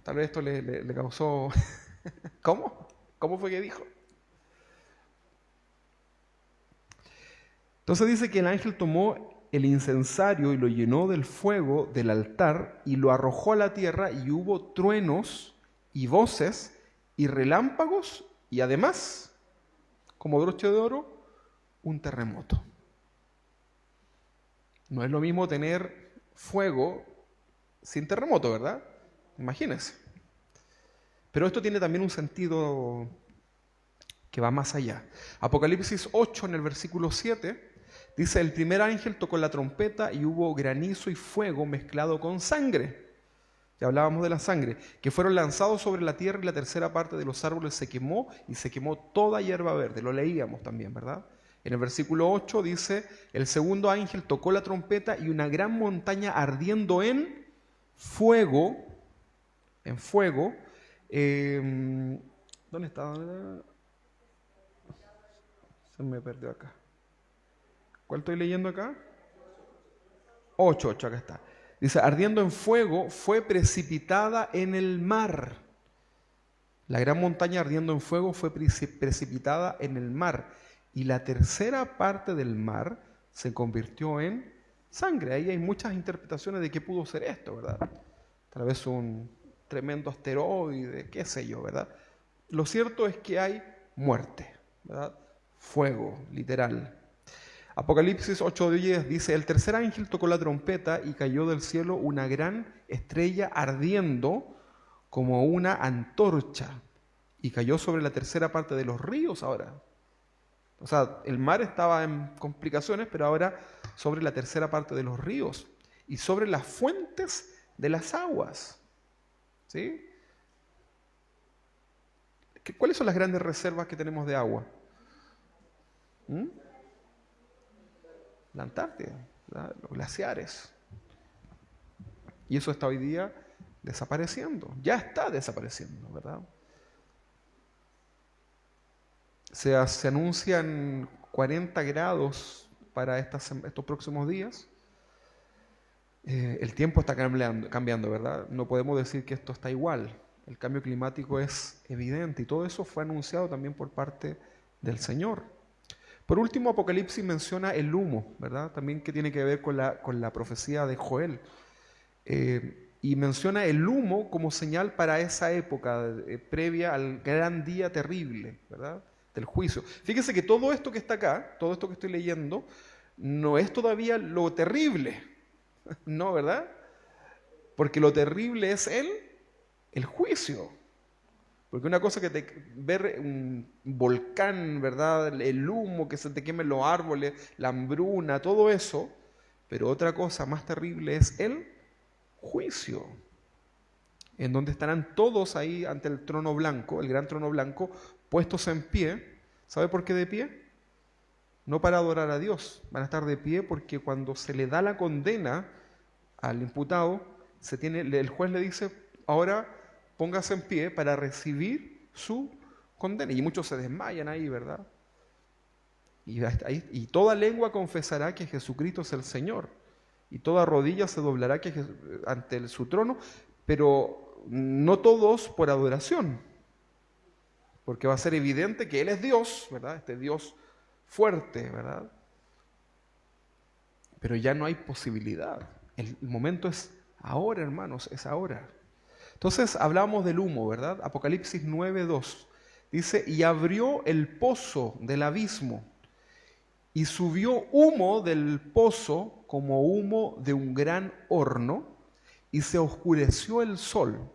Tal vez esto le causó... ¿Cómo? ¿Cómo fue que dijo? Entonces dice que el ángel tomó el incensario y lo llenó del fuego del altar y lo arrojó a la tierra, y hubo truenos y voces y relámpagos y además, como broche de oro, un terremoto. No es lo mismo tener fuego sin terremoto, ¿verdad? Imagínense. Pero esto tiene también un sentido que va más allá. Apocalipsis 8, en el versículo 7, dice: el primer ángel tocó la trompeta y hubo granizo y fuego mezclado con sangre. Ya hablábamos de la sangre, que fueron lanzados sobre la tierra, y la tercera parte de los árboles se quemó, y se quemó toda hierba verde. Lo leíamos también, ¿verdad? En el versículo 8 dice: el segundo ángel tocó la trompeta y una gran montaña ardiendo en fuego, ¿dónde está? Se me perdió acá. ¿Cuál estoy leyendo acá? 8, acá está. Dice, ardiendo en fuego, fue precipitada en el mar. La gran montaña ardiendo en fuego fue precipitada en el mar. Y la tercera parte del mar se convirtió en sangre. Ahí hay muchas interpretaciones de qué pudo ser esto, ¿verdad? Tal vez un tremendo asteroide, qué sé yo, ¿verdad? Lo cierto es que hay muerte, ¿verdad? Fuego, literal. Apocalipsis 8:10 dice: el tercer ángel tocó la trompeta y cayó del cielo una gran estrella ardiendo como una antorcha, y cayó sobre la tercera parte de los ríos ahora. O sea, el mar estaba en complicaciones, pero ahora sobre la tercera parte de los ríos y sobre las fuentes de las aguas. ¿Sí? ¿Cuáles son las grandes reservas que tenemos de agua? ¿Mm? La Antártida, ¿verdad? Los glaciares. Y eso está hoy día desapareciendo. Ya está desapareciendo, ¿verdad? Se anuncian 40 grados para estos próximos días. El tiempo está cambiando, ¿verdad? No podemos decir que esto está igual. El cambio climático es evidente y todo eso fue anunciado también por parte del Señor. Por último, Apocalipsis menciona el humo, ¿verdad? También que tiene que ver con la profecía de Joel. Y menciona el humo como señal para esa época previa al gran día terrible, ¿verdad? Del juicio. Fíjese que todo esto que está acá, todo esto que estoy leyendo, no es todavía lo terrible, no, ¿verdad? Porque lo terrible es el juicio. Porque una cosa ver un volcán, ¿verdad? El humo, que se te quemen los árboles, la hambruna, todo eso. Pero otra cosa más terrible es el juicio, en donde estarán todos ahí ante el trono blanco, el gran trono blanco, puestos en pie. ¿Sabe por qué de pie? No para adorar a Dios, van a estar de pie porque cuando se le da la condena al imputado, el juez le dice, ahora póngase en pie para recibir su condena. Y muchos se desmayan ahí, ¿verdad? Y toda lengua confesará que Jesucristo es el Señor. Y toda rodilla se doblará ante su trono, pero no todos por adoración, porque va a ser evidente que Él es Dios, ¿verdad? Este Dios fuerte, ¿verdad? Pero ya no hay posibilidad. El momento es ahora, hermanos, es ahora. Entonces hablamos del humo, ¿verdad? Apocalipsis 9:2 dice, y abrió el pozo del abismo, y subió humo del pozo como humo de un gran horno, y se oscureció el sol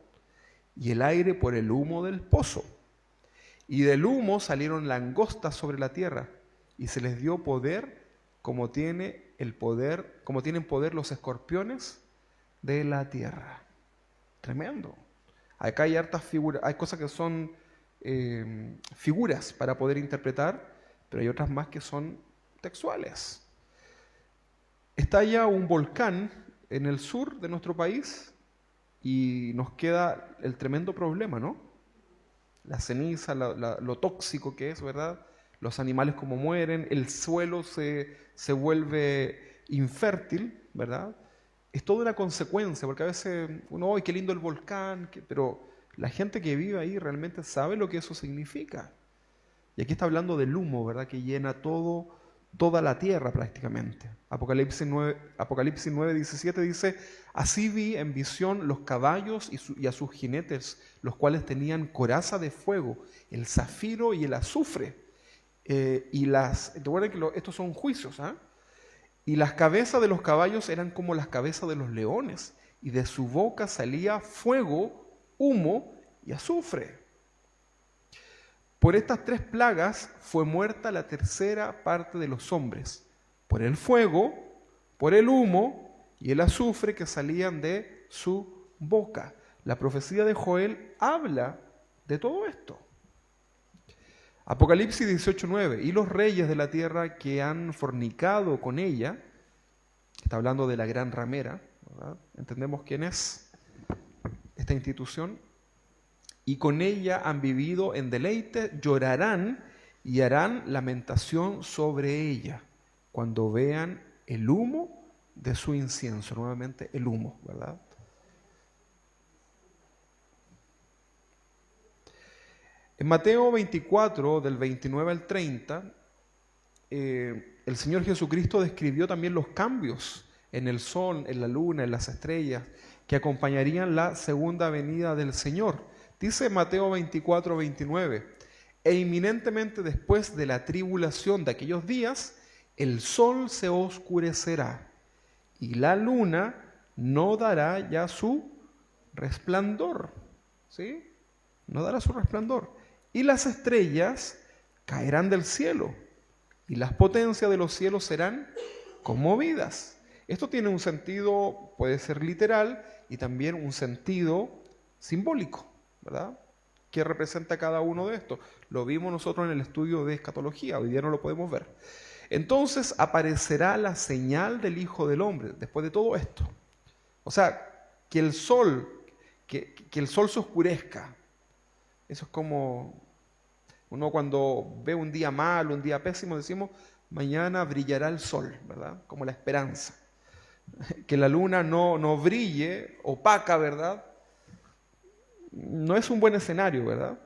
y el aire por el humo del pozo. Y del humo salieron langostas sobre la tierra, y se les dio poder como tienen poder los escorpiones de la tierra. Tremendo. Acá hay hartas figuras, hay cosas que son figuras para poder interpretar, pero hay otras más que son textuales. Estalla un volcán en el sur de nuestro país y nos queda el tremendo problema, ¿no? La ceniza, lo tóxico que es, ¿verdad? Los animales como mueren, el suelo se vuelve infértil, ¿verdad? Es toda una consecuencia, porque a veces uno, ¡ay, qué lindo el volcán! Pero la gente que vive ahí realmente sabe lo que eso significa. Y aquí está hablando del humo, ¿verdad? Que llena toda la tierra prácticamente. Apocalipsis 9:17 dice, así vi en visión los caballos y a sus jinetes, los cuales tenían coraza de fuego, el zafiro y el azufre. Recuerden que estos son juicios, ¿ah? Y las cabezas de los caballos eran como las cabezas de los leones, y de su boca salía fuego, humo y azufre. Por estas 3 plagas fue muerta la tercera parte de los hombres, por el fuego, por el humo y el azufre que salían de su boca. La profecía de Joel habla de todo esto. Apocalipsis 18:9, y los reyes de la tierra que han fornicado con ella, está hablando de la gran ramera, ¿verdad? Entendemos quién es esta institución, y con ella han vivido en deleite, llorarán y harán lamentación sobre ella cuando vean el humo de su incienso. Nuevamente el humo, ¿verdad? En Mateo 24, del 29 al 30, el Señor Jesucristo describió también los cambios en el sol, en la luna, en las estrellas, que acompañarían la segunda venida del Señor. Dice Mateo 24, 29, e inminentemente después de la tribulación de aquellos días, el sol se oscurecerá y la luna no dará ya su resplandor, ¿sí? No dará su resplandor. Y las estrellas caerán del cielo y las potencias de los cielos serán conmovidas. Esto tiene un sentido, puede ser literal, y también un sentido simbólico, ¿verdad? ¿Qué representa cada uno de estos? Lo vimos nosotros en el estudio de escatología, hoy día no lo podemos ver. Entonces aparecerá la señal del Hijo del Hombre, después de todo esto. O sea, que el sol se oscurezca. Eso es como uno cuando ve un día malo, un día pésimo, decimos, mañana brillará el sol, ¿verdad? Como la esperanza. Que la luna no brille, opaca, ¿verdad? No es un buen escenario, ¿verdad?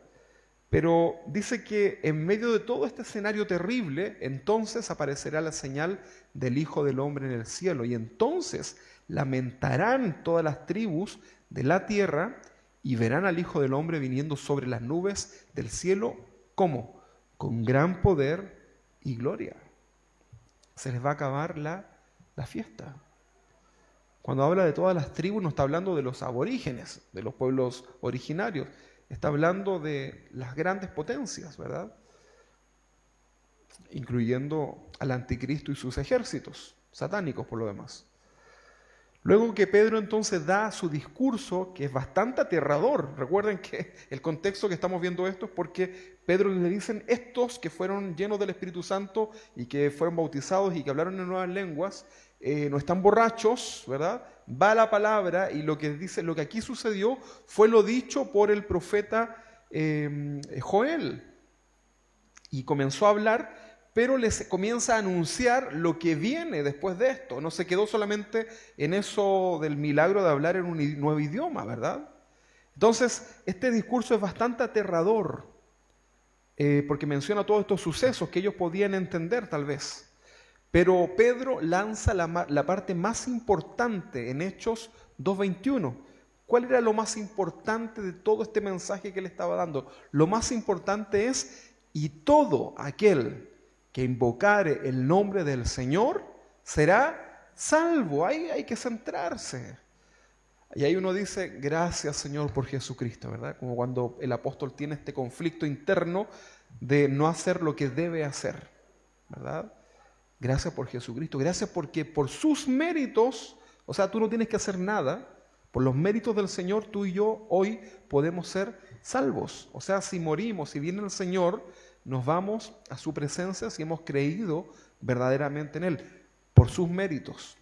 Pero dice que en medio de todo este escenario terrible, entonces aparecerá la señal del Hijo del Hombre en el cielo. Y entonces lamentarán todas las tribus de la tierra y verán al Hijo del Hombre viniendo sobre las nubes del cielo. ¿Cómo? Con gran poder y gloria. Se les va a acabar la fiesta. Cuando habla de todas las tribus no está hablando de los aborígenes, de los pueblos originarios. Está hablando de las grandes potencias, ¿verdad? Incluyendo al anticristo y sus ejércitos, satánicos por lo demás. Luego que Pedro entonces da su discurso, que es bastante aterrador. Recuerden que el contexto que estamos viendo esto es porque Pedro le dicen estos que fueron llenos del Espíritu Santo y que fueron bautizados y que hablaron en nuevas lenguas, no están borrachos, ¿verdad? Va la palabra y lo que dice, lo que aquí sucedió fue lo dicho por el profeta Joel. Y comenzó a hablar, pero les comienza a anunciar lo que viene después de esto. No se quedó solamente en eso del milagro de hablar en un nuevo idioma, ¿verdad? Entonces, este discurso es bastante aterrador, porque menciona todos estos sucesos que ellos podían entender tal vez. Pero Pedro lanza la parte más importante en Hechos 2:21. ¿Cuál era lo más importante de todo este mensaje que le estaba dando? Lo más importante es, y todo aquel que invocare el nombre del Señor será salvo. Ahí hay que centrarse. Y ahí uno dice, gracias Señor por Jesucristo, ¿verdad? Como cuando el apóstol tiene este conflicto interno de no hacer lo que debe hacer, ¿verdad? Gracias por Jesucristo, gracias porque por sus méritos, o sea, tú no tienes que hacer nada, por los méritos del Señor, tú y yo hoy podemos ser salvos. O sea, si morimos, si viene el Señor, nos vamos a su presencia si hemos creído verdaderamente en Él, por sus méritos.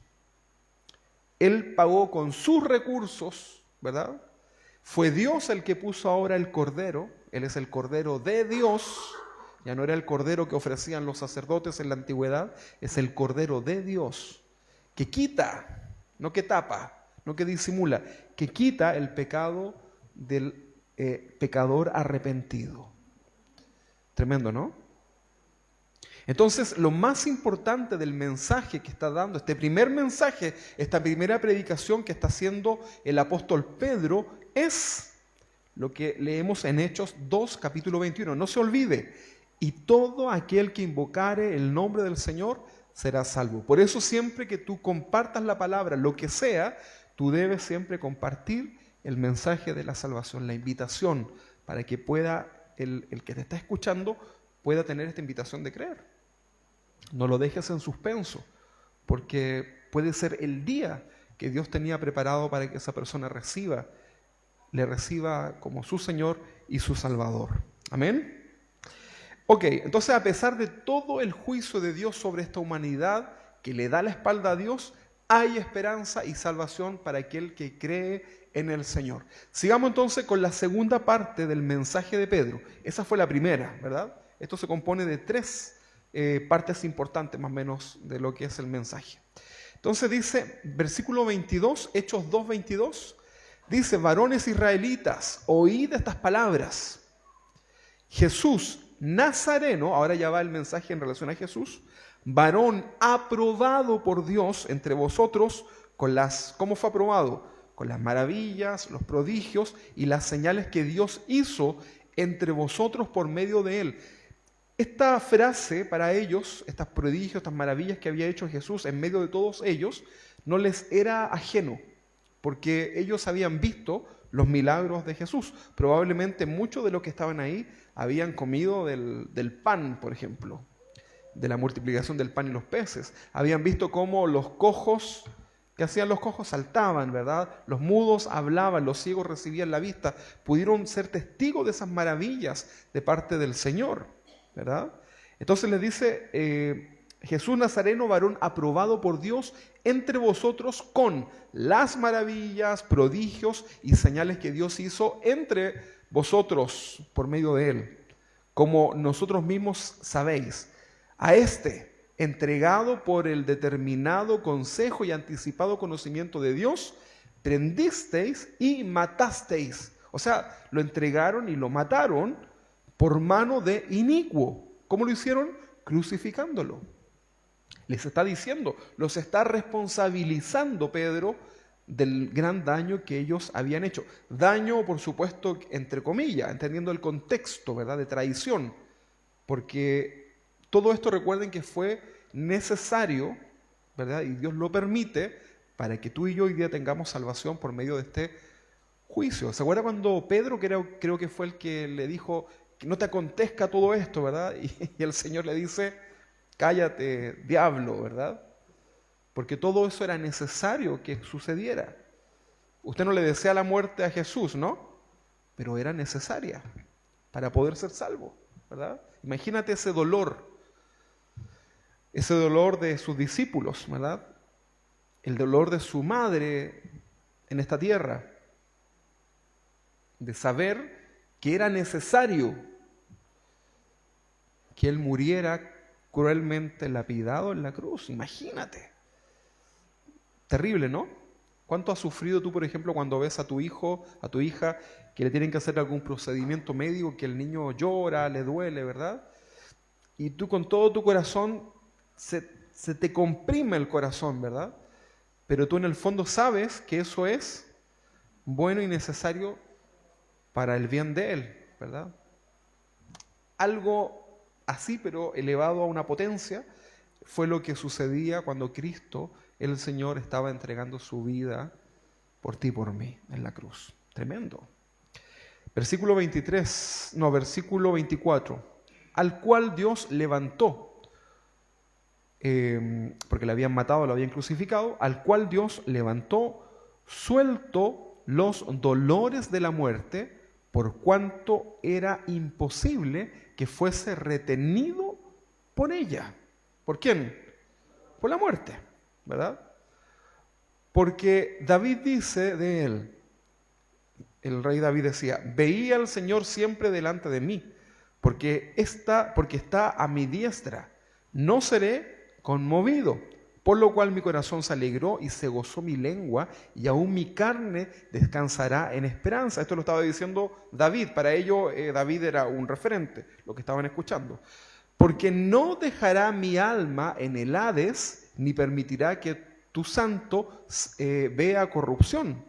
Él pagó con sus recursos, ¿verdad? Fue Dios el que puso ahora el Cordero, Él es el Cordero de Dios. Ya no era el cordero que ofrecían los sacerdotes en la antigüedad, es el Cordero de Dios, que quita, no que tapa, no que disimula, que quita el pecado del pecador arrepentido. Tremendo, ¿no? Entonces, lo más importante del mensaje que está dando, este primer mensaje, esta primera predicación que está haciendo el apóstol Pedro, es lo que leemos en Hechos 2, capítulo 21. No se olvide. Y todo aquel que invocare el nombre del Señor será salvo. Por eso siempre que tú compartas la palabra, lo que sea, tú debes siempre compartir el mensaje de la salvación, la invitación, para que pueda, el que te está escuchando, pueda tener esta invitación de creer. No lo dejes en suspenso, porque puede ser el día que Dios tenía preparado para que esa persona le reciba como su Señor y su Salvador. Amén. Ok, entonces a pesar de todo el juicio de Dios sobre esta humanidad que le da la espalda a Dios, hay esperanza y salvación para aquel que cree en el Señor. Sigamos entonces con la segunda parte del mensaje de Pedro. Esa fue la primera, ¿verdad? Esto se compone de tres partes importantes más o menos de lo que es el mensaje. Entonces dice, versículo 22, Hechos 2:22, dice, varones israelitas, oíd estas palabras. Jesús Nazareno, ahora ya va el mensaje en relación a Jesús, varón aprobado por Dios entre vosotros, ¿cómo fue aprobado? Con las maravillas, los prodigios y las señales que Dios hizo entre vosotros por medio de él. Esta frase para ellos, estos prodigios, estas maravillas que había hecho Jesús en medio de todos ellos, no les era ajeno, porque ellos habían visto los milagros de Jesús. Probablemente muchos de los que estaban ahí habían comido del pan, por ejemplo, de la multiplicación del pan y los peces. Habían visto cómo los cojos ¿Qué hacían los cojos? Saltaban, ¿verdad? Los mudos hablaban, los ciegos recibían la vista. Pudieron ser testigos de esas maravillas de parte del Señor, ¿verdad? Entonces les dice, Jesús Nazareno, varón aprobado por Dios entre vosotros con las maravillas, prodigios y señales que Dios hizo entre vosotros por medio de él, como nosotros mismos sabéis. A este, entregado por el determinado consejo y anticipado conocimiento de Dios, prendisteis y matasteis. O sea, lo entregaron y lo mataron por mano de inicuo. ¿Cómo lo hicieron? Crucificándolo. Les está diciendo, los está responsabilizando Pedro del gran daño que ellos habían hecho. Daño, por supuesto, entre comillas, entendiendo el contexto, ¿verdad?, de traición. Porque todo esto, recuerden que fue necesario, ¿verdad?, y Dios lo permite para que tú y yo hoy día tengamos salvación por medio de este juicio. ¿Se acuerda cuando Pedro, creo que fue el que le dijo que no te acontezca todo esto, ¿verdad? Y el Señor le dice, cállate, diablo, ¿verdad? Porque todo eso era necesario que sucediera. Usted no le desea la muerte a Jesús, ¿no? Pero era necesaria para poder ser salvo, ¿verdad? Imagínate ese dolor de sus discípulos, ¿verdad? El dolor de su madre en esta tierra, de saber que era necesario que Él muriera cruelmente lapidado en la cruz. Imagínate. Terrible, ¿no? ¿Cuánto has sufrido tú, por ejemplo, cuando ves a tu hijo, a tu hija, que le tienen que hacer algún procedimiento médico, que el niño llora, le duele, ¿verdad? Y tú con todo tu corazón, se te comprime el corazón, ¿verdad? Pero tú en el fondo sabes que eso es bueno y necesario para el bien de él, ¿verdad? Algo así, pero elevado a una potencia, fue lo que sucedía cuando Cristo, el Señor, estaba entregando su vida por ti y por mí en la cruz. Tremendo. Versículo 24. Al cual Dios levantó, porque le habían matado, lo habían crucificado, al cual Dios levantó, suelto los dolores de la muerte, por cuanto era imposible que fuese retenido por ella. ¿Por quién? Por la muerte, ¿verdad? Porque David dice de él, el rey David decía, veía al Señor siempre delante de mí, porque está a mi diestra, no seré conmovido. Por lo cual mi corazón se alegró y se gozó mi lengua, y aún mi carne descansará en esperanza. Esto lo estaba diciendo David. Para ello, David era un referente, lo que estaban escuchando. Porque no dejará mi alma en el Hades, ni permitirá que tu santo vea corrupción.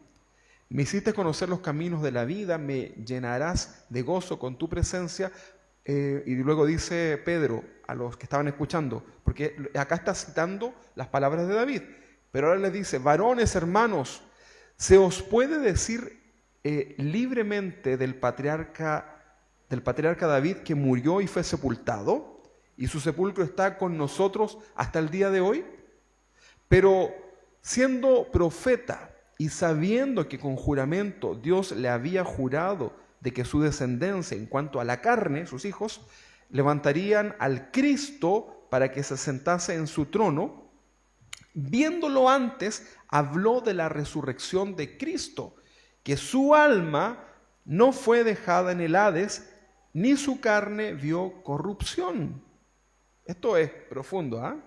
Me hiciste conocer los caminos de la vida, me llenarás de gozo con tu presencia. Y luego dice Pedro a los que estaban escuchando, porque acá está citando las palabras de David, pero ahora les dice, varones, hermanos, ¿se os puede decir libremente del patriarca David que murió y fue sepultado? Y su sepulcro está con nosotros hasta el día de hoy. Pero siendo profeta y sabiendo que con juramento Dios le había jurado de que su descendencia, en cuanto a la carne, sus hijos, levantarían al Cristo para que se sentase en su trono, viéndolo antes, habló de la resurrección de Cristo, que su alma no fue dejada en el Hades, ni su carne vio corrupción. Esto es profundo, ¿ah?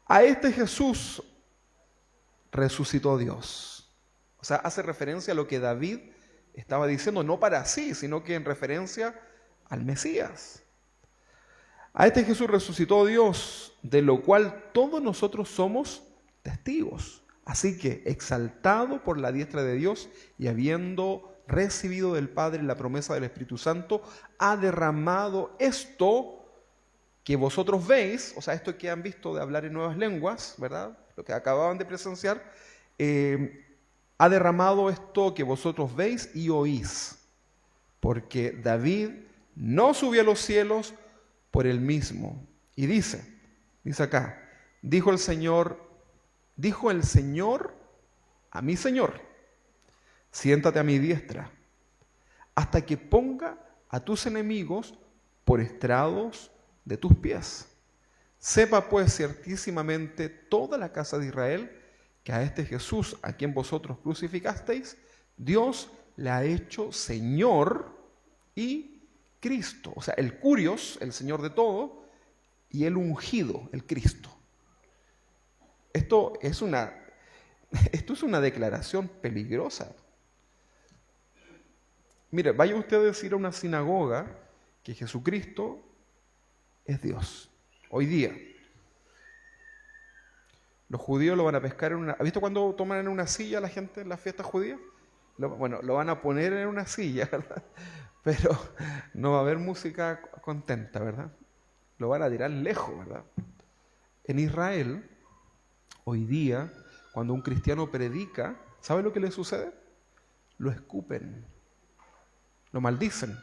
A este Jesús resucitó Dios. O sea, hace referencia a lo que David estaba diciendo, no para sí, sino que en referencia al Mesías. A este Jesús resucitó Dios, de lo cual todos nosotros somos testigos. Así que, exaltado por la diestra de Dios y habiendo recibido del Padre la promesa del Espíritu Santo, ha derramado esto que vosotros veis, o sea, esto que han visto de hablar en nuevas lenguas, ¿verdad? Lo que acababan de presenciar, ha derramado esto que vosotros veis y oís, porque David no subió a los cielos por él mismo. Y dice acá, dijo el Señor Dijo el Señor a mi Señor, siéntate a mi diestra, hasta que ponga a tus enemigos por estrados de tus pies. Sepa pues ciertísimamente toda la casa de Israel que a este Jesús, a quien vosotros crucificasteis, Dios le ha hecho Señor y Cristo. O sea, el Curios, el Señor de todo, y el ungido, el Cristo. Esto es una declaración peligrosa. Mire, vaya usted a decir a una sinagoga que Jesucristo es Dios. Hoy día. Los judíos lo van a pescar en una... ¿Ha visto cuando toman en una silla a la gente en las fiestas judías? Bueno, lo van a poner en una silla, ¿verdad? Pero no va a haber música contenta, ¿verdad? Lo van a tirar lejos, ¿verdad? En Israel, hoy día, cuando un cristiano predica, ¿sabe lo que le sucede? Lo escupen, lo maldicen.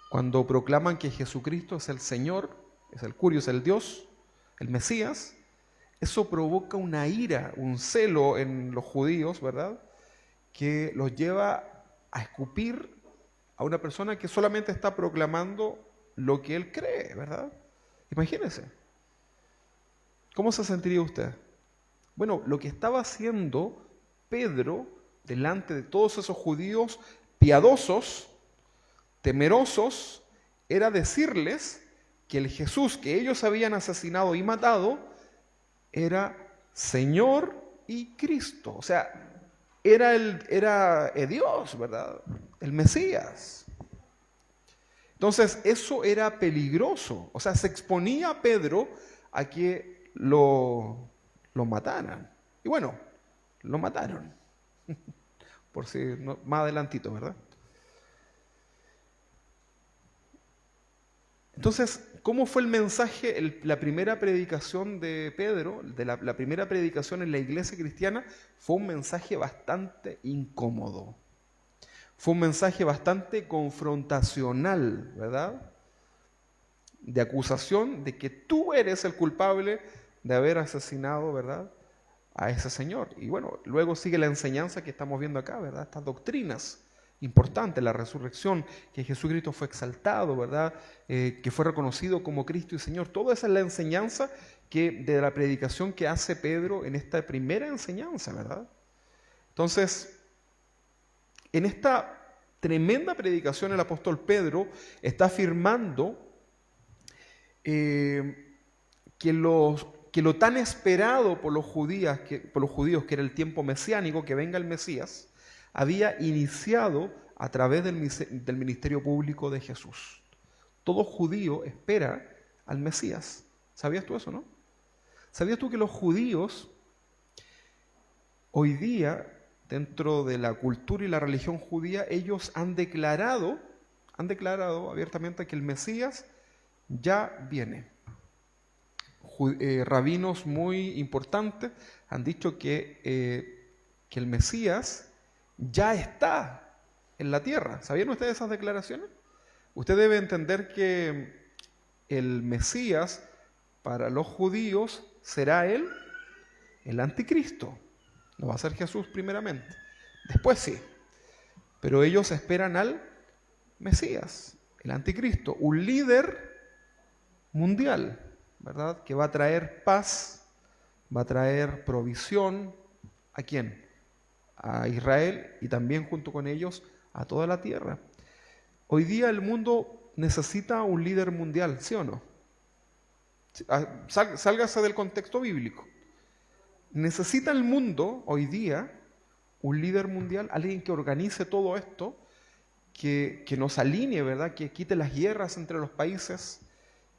Cuando proclaman que Jesucristo es el Señor, es el Curio, es el Dios, el Mesías, eso provoca una ira, un celo en los judíos, ¿verdad? Que los lleva a escupir a una persona que solamente está proclamando lo que él cree, ¿verdad? Imagínense. ¿Cómo se sentiría usted? Bueno, lo que estaba haciendo Pedro delante de todos esos judíos piadosos, temerosos, era decirles que el Jesús que ellos habían asesinado y matado era Señor y Cristo. O sea, era Dios, ¿verdad? El Mesías. Entonces, eso era peligroso. O sea, se exponía a Pedro a que lo mataran. Y bueno, lo mataron. Por si no, más adelantito, ¿verdad? Entonces, ¿cómo fue el mensaje, la primera predicación de Pedro, la primera predicación en la iglesia cristiana? Fue un mensaje bastante incómodo. Fue un mensaje bastante confrontacional, ¿verdad? De acusación de que tú eres el culpable de haber asesinado, ¿verdad?, a ese señor. Y bueno, luego sigue la enseñanza que estamos viendo acá, ¿verdad? Estas doctrinas importantes, la resurrección, que Jesucristo fue exaltado, ¿verdad? Que fue reconocido como Cristo y Señor. Toda esa es la enseñanza de la predicación que hace Pedro en esta primera enseñanza, ¿verdad? Entonces, en esta tremenda predicación el apóstol Pedro está afirmando que lo tan esperado por los judíos, que era el tiempo mesiánico, que venga el Mesías, había iniciado a través del ministerio público de Jesús. Todo judío espera al Mesías. ¿Sabías tú eso, no? ¿Sabías tú que los judíos hoy día, dentro de la cultura y la religión judía, ellos han declarado abiertamente que el Mesías ya viene? Rabinos muy importantes han dicho que el Mesías ya está en la tierra. ¿Sabían ustedes esas declaraciones? Usted debe entender que el Mesías para los judíos será el anticristo. No va a ser Jesús primeramente. Después sí. Pero ellos esperan al Mesías, el anticristo, un líder mundial, ¿verdad? Que va a traer paz, va a traer provisión. ¿A quién? A Israel y también junto con ellos a toda la tierra. Hoy día el mundo necesita un líder mundial, ¿sí o no? Sálgase del contexto bíblico. Necesita el mundo hoy día un líder mundial, alguien que organice todo esto, que nos alinee, ¿verdad? Que quite las guerras entre los países,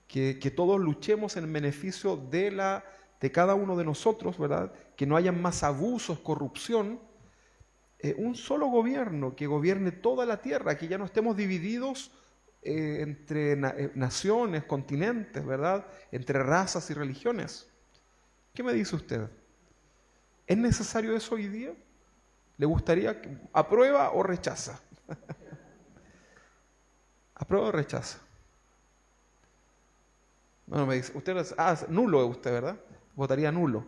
que todos luchemos en beneficio de cada uno de nosotros, ¿verdad? Que no haya más abusos, corrupción. Un solo gobierno que gobierne toda la tierra, que ya no estemos divididos entre naciones, continentes, ¿verdad? Entre razas y religiones. ¿Qué me dice usted? ¿Es necesario eso hoy día? ¿Le gustaría? ¿Aprueba o rechaza? ¿Aprueba o rechaza? Bueno, me dice, nulo es usted, ¿verdad? Votaría nulo.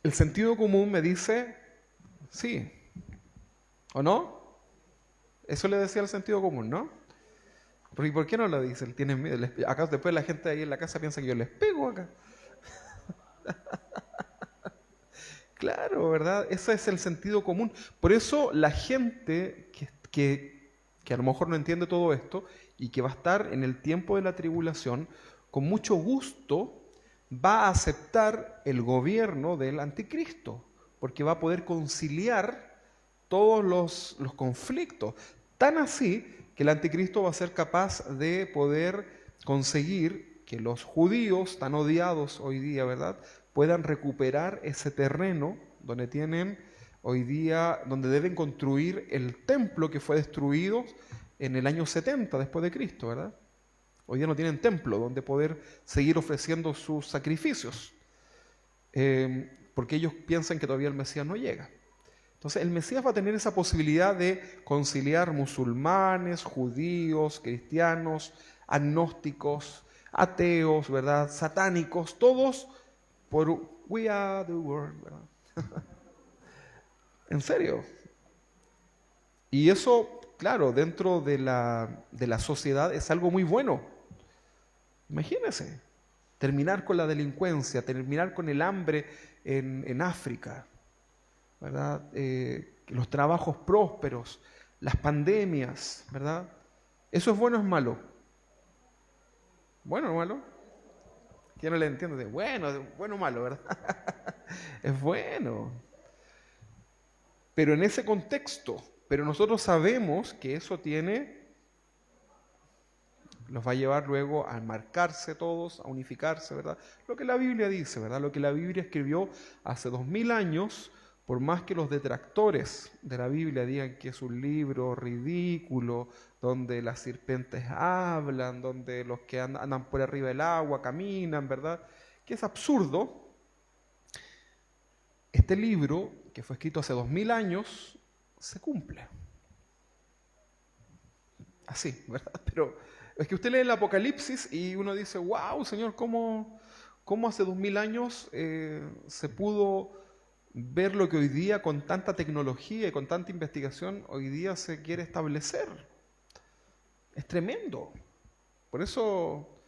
El sentido común me dice sí, ¿o no? Eso le decía el sentido común, ¿no? ¿Y por qué no lo dice? Él tiene miedo. Acá después la gente ahí en la casa piensa que yo les pego acá. Claro, ¿verdad? Ese es el sentido común. Por eso la gente que a lo mejor no entiende todo esto y que va a estar en el tiempo de la tribulación, con mucho gusto va a aceptar el gobierno del anticristo, porque va a poder conciliar todos los conflictos. Tan así que el anticristo va a ser capaz de poder conseguir que los judíos, tan odiados hoy día, ¿verdad?, puedan recuperar ese terreno donde tienen hoy día, donde deben construir el templo que fue destruido en el año 70 después de Cristo, ¿verdad? Hoy día no tienen templo donde poder seguir ofreciendo sus sacrificios, porque ellos piensan que todavía el Mesías no llega. Entonces el Mesías va a tener esa posibilidad de conciliar musulmanes, judíos, cristianos, agnósticos, ateos, ¿verdad?, satánicos, todos por We Are the World, ¿verdad? En serio. Y eso, claro, dentro de la sociedad es algo muy bueno. Imagínense, terminar con la delincuencia, terminar con el hambre en África, ¿verdad? Los trabajos prósperos, las pandemias, ¿verdad? ¿Eso es bueno o es malo? ¿Bueno o malo? ¿Quién no le entiende? Bueno o malo, ¿verdad? Es bueno. Pero en ese contexto, pero nosotros sabemos que eso los va a llevar luego a enmarcarse todos, a unificarse, ¿verdad? Lo que la Biblia dice, ¿verdad? Lo que la Biblia escribió hace 2000 años, por más que los detractores de la Biblia digan que es un libro ridículo, donde las serpientes hablan, donde los que andan por arriba del agua caminan, ¿verdad?, que es absurdo. Este libro, que fue escrito hace 2000 años, se cumple. Así, ¿verdad? Pero es que usted lee el Apocalipsis y uno dice, wow, Señor, ¿cómo hace 2000 años se pudo ver lo que hoy día con tanta tecnología y con tanta investigación hoy día se quiere establecer? Es tremendo. Por eso,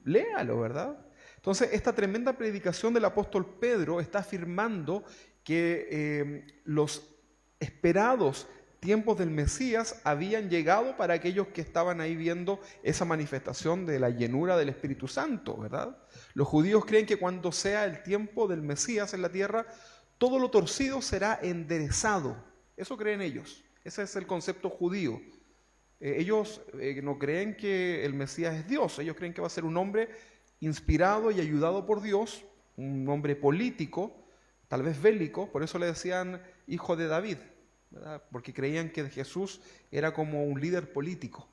léalo, ¿verdad? Entonces, esta tremenda predicación del apóstol Pedro está afirmando que los esperados tiempos del Mesías habían llegado para aquellos que estaban ahí viendo esa manifestación de la llenura del Espíritu Santo, ¿verdad? Los judíos creen que cuando sea el tiempo del Mesías en la tierra, todo lo torcido será enderezado. Eso creen ellos. Ese es el concepto judío. Ellos no creen que el Mesías es Dios. Ellos creen que va a ser un hombre inspirado y ayudado por Dios, un hombre político, tal vez bélico. Por eso le decían hijo de David, ¿verdad? Porque creían que Jesús era como un líder político.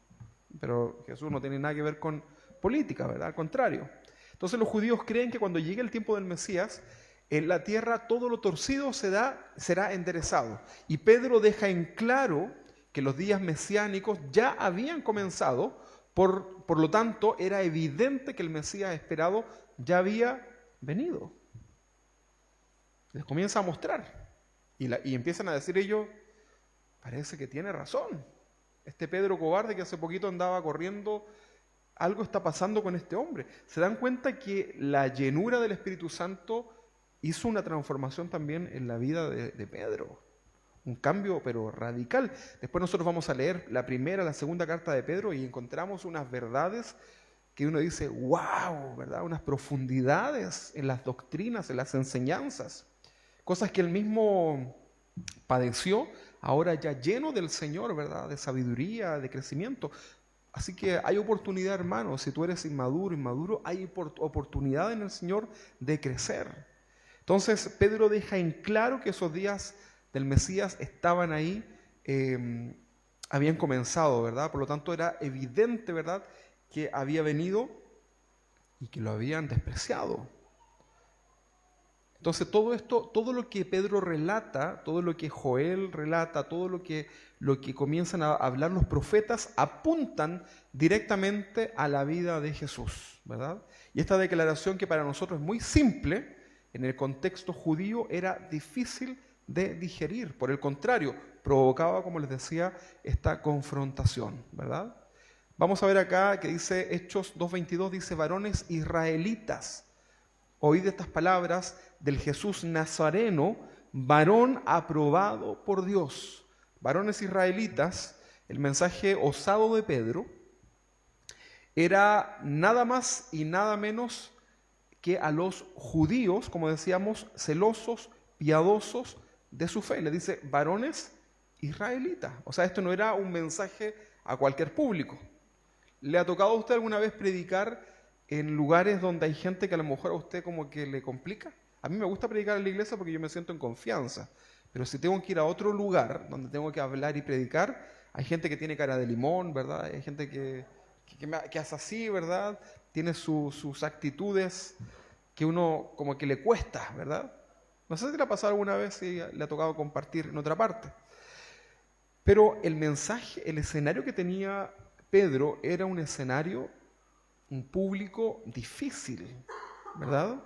Pero Jesús no tiene nada que ver con política, ¿verdad? Al contrario. Entonces los judíos creen que cuando llegue el tiempo del Mesías, en la tierra todo lo torcido será enderezado. Y Pedro deja en claro que los días mesiánicos ya habían comenzado, por lo tanto era evidente que el Mesías esperado ya había venido. Les comienza a mostrar y empiezan a decir ellos, parece que tiene razón. Este Pedro cobarde que hace poquito andaba corriendo, algo está pasando con este hombre. Se dan cuenta que la llenura del Espíritu Santo hizo una transformación también en la vida de Pedro. Un cambio, pero radical. Después nosotros vamos a leer la primera, la segunda carta de Pedro y encontramos unas verdades que uno dice, wow, ¿verdad? Unas profundidades en las doctrinas, en las enseñanzas. Cosas que él mismo padeció, ahora ya lleno del Señor, ¿verdad? De sabiduría, de crecimiento. Así que hay oportunidad, hermano. Si tú eres inmaduro, hay oportunidad en el Señor de crecer. Entonces, Pedro deja en claro que esos días del Mesías estaban ahí, habían comenzado, ¿verdad? Por lo tanto, era evidente, ¿verdad?, que había venido y que lo habían despreciado. Entonces, todo esto, todo lo que Pedro relata, todo lo que Joel relata, todo lo que comienzan a hablar los profetas, apuntan directamente a la vida de Jesús, ¿verdad? Y esta declaración que para nosotros es muy simple, en el contexto judío era difícil de digerir. Por el contrario, provocaba, como les decía, esta confrontación, ¿verdad? Vamos a ver acá que dice Hechos 2:22, dice, varones israelitas, oíd estas palabras del Jesús Nazareno, varón aprobado por Dios. Varones israelitas, el mensaje osado de Pedro era nada más y nada menos que a los judíos, como decíamos, celosos, piadosos de su fe. Le dice, varones israelitas. O sea, esto no era un mensaje a cualquier público. ¿Le ha tocado a usted alguna vez predicar en lugares donde hay gente que a lo mejor a usted como que le complica? A mí me gusta predicar en la iglesia porque yo me siento en confianza. Pero si tengo que ir a otro lugar donde tengo que hablar y predicar, hay gente que tiene cara de limón, ¿verdad? Hay gente que hace así, ¿verdad? Tiene sus actitudes que uno como que le cuesta, ¿verdad? No sé si le ha pasado alguna vez, si le ha tocado compartir en otra parte. Pero el mensaje, el escenario que tenía Pedro era un escenario, un público difícil, ¿verdad?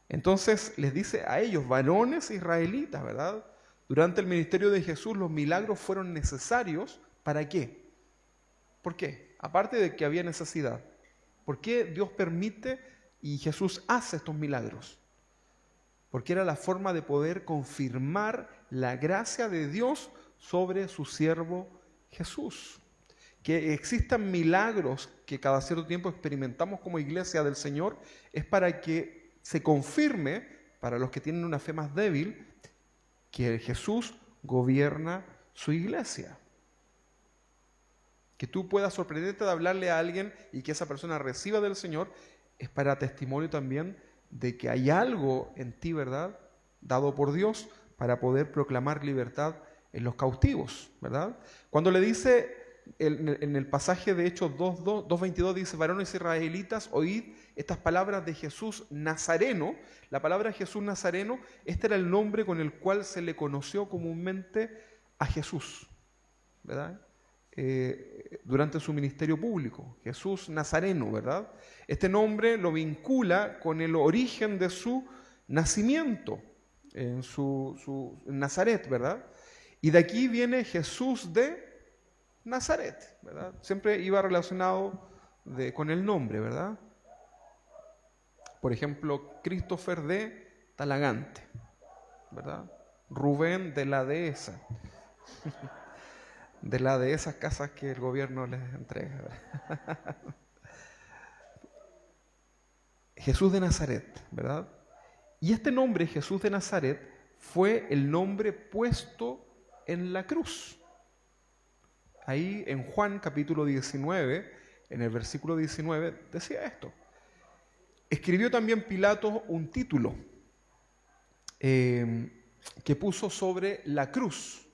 Entonces les dice a ellos, varones israelitas, ¿verdad? Durante el ministerio de Jesús los milagros fueron necesarios, ¿para qué? ¿Por qué? Aparte de que había necesidad. ¿Por qué Dios permite y Jesús hace estos milagros? Porque era la forma de poder confirmar la gracia de Dios sobre su siervo Jesús. Que existan milagros que cada cierto tiempo experimentamos como iglesia del Señor es para que se confirme, para los que tienen una fe más débil, que Jesús gobierna su iglesia. Que tú puedas sorprenderte de hablarle a alguien y que esa persona reciba del Señor es para testimonio también de que hay algo en ti, ¿verdad?, dado por Dios para poder proclamar libertad en los cautivos, ¿verdad? Cuando le dice en el pasaje de Hechos 2:22 dice, varones israelitas, oíd estas palabras de Jesús Nazareno. La palabra Jesús Nazareno, este era el nombre con el cual se le conoció comúnmente a Jesús, ¿verdad? Durante su ministerio público, Jesús Nazareno, ¿verdad? Este nombre lo vincula con el origen de su nacimiento, en Nazaret, ¿verdad? Y de aquí viene Jesús de Nazaret, ¿verdad? Siempre iba relacionado con el nombre, ¿verdad? Por ejemplo, Christopher de Talagante, ¿verdad? Rubén de la Dehesa, de la de esas casas que el gobierno les entrega, ¿verdad? Jesús de Nazaret, ¿verdad? Y este nombre, Jesús de Nazaret, fue el nombre puesto en la cruz. Ahí en Juan capítulo 19, en el versículo 19, decía esto. Escribió también Pilato un título que puso sobre la cruz,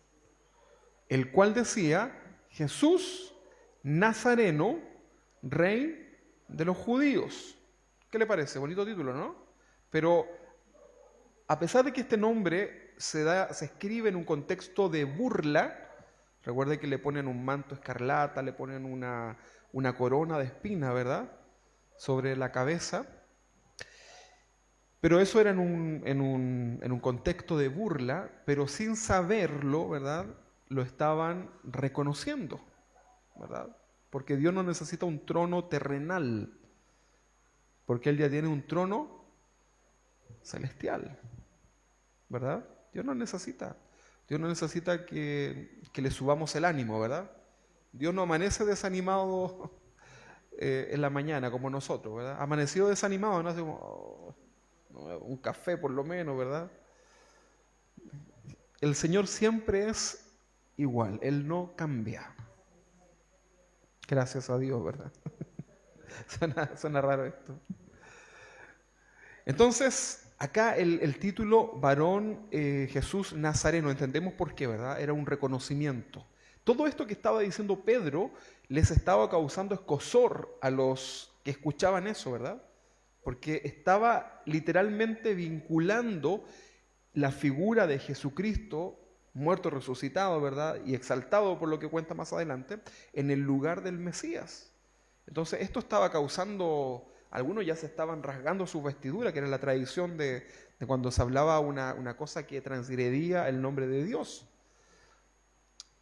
el cual decía, Jesús Nazareno, Rey de los judíos. ¿Qué le parece? Bonito título, ¿no? Pero a pesar de que este nombre se escribe en un contexto de burla, recuerde que le ponen un manto escarlata, le ponen una corona de espinas, ¿verdad?, sobre la cabeza. Pero eso era en un contexto de burla, pero sin saberlo, ¿verdad?, lo estaban reconociendo, ¿verdad? Porque Dios no necesita un trono terrenal, porque Él ya tiene un trono celestial, ¿verdad? Dios no necesita que le subamos el ánimo, ¿verdad? Dios no amanece desanimado en la mañana como nosotros, ¿verdad? Amanecido desanimado, no hace como un café por lo menos, ¿verdad? El Señor siempre es igual, Él no cambia. Gracias a Dios, ¿verdad? Suena raro esto. Entonces, acá el título varón Jesús Nazareno, entendemos por qué, ¿verdad? Era un reconocimiento. Todo esto que estaba diciendo Pedro les estaba causando escozor a los que escuchaban eso, ¿verdad? Porque estaba literalmente vinculando la figura de Jesucristo, muerto, resucitado, ¿verdad?, y exaltado por lo que cuenta más adelante, en el lugar del Mesías. Entonces esto estaba causando algunos ya se estaban rasgando su vestidura, que era la tradición de cuando se hablaba una cosa que transgredía el nombre de Dios.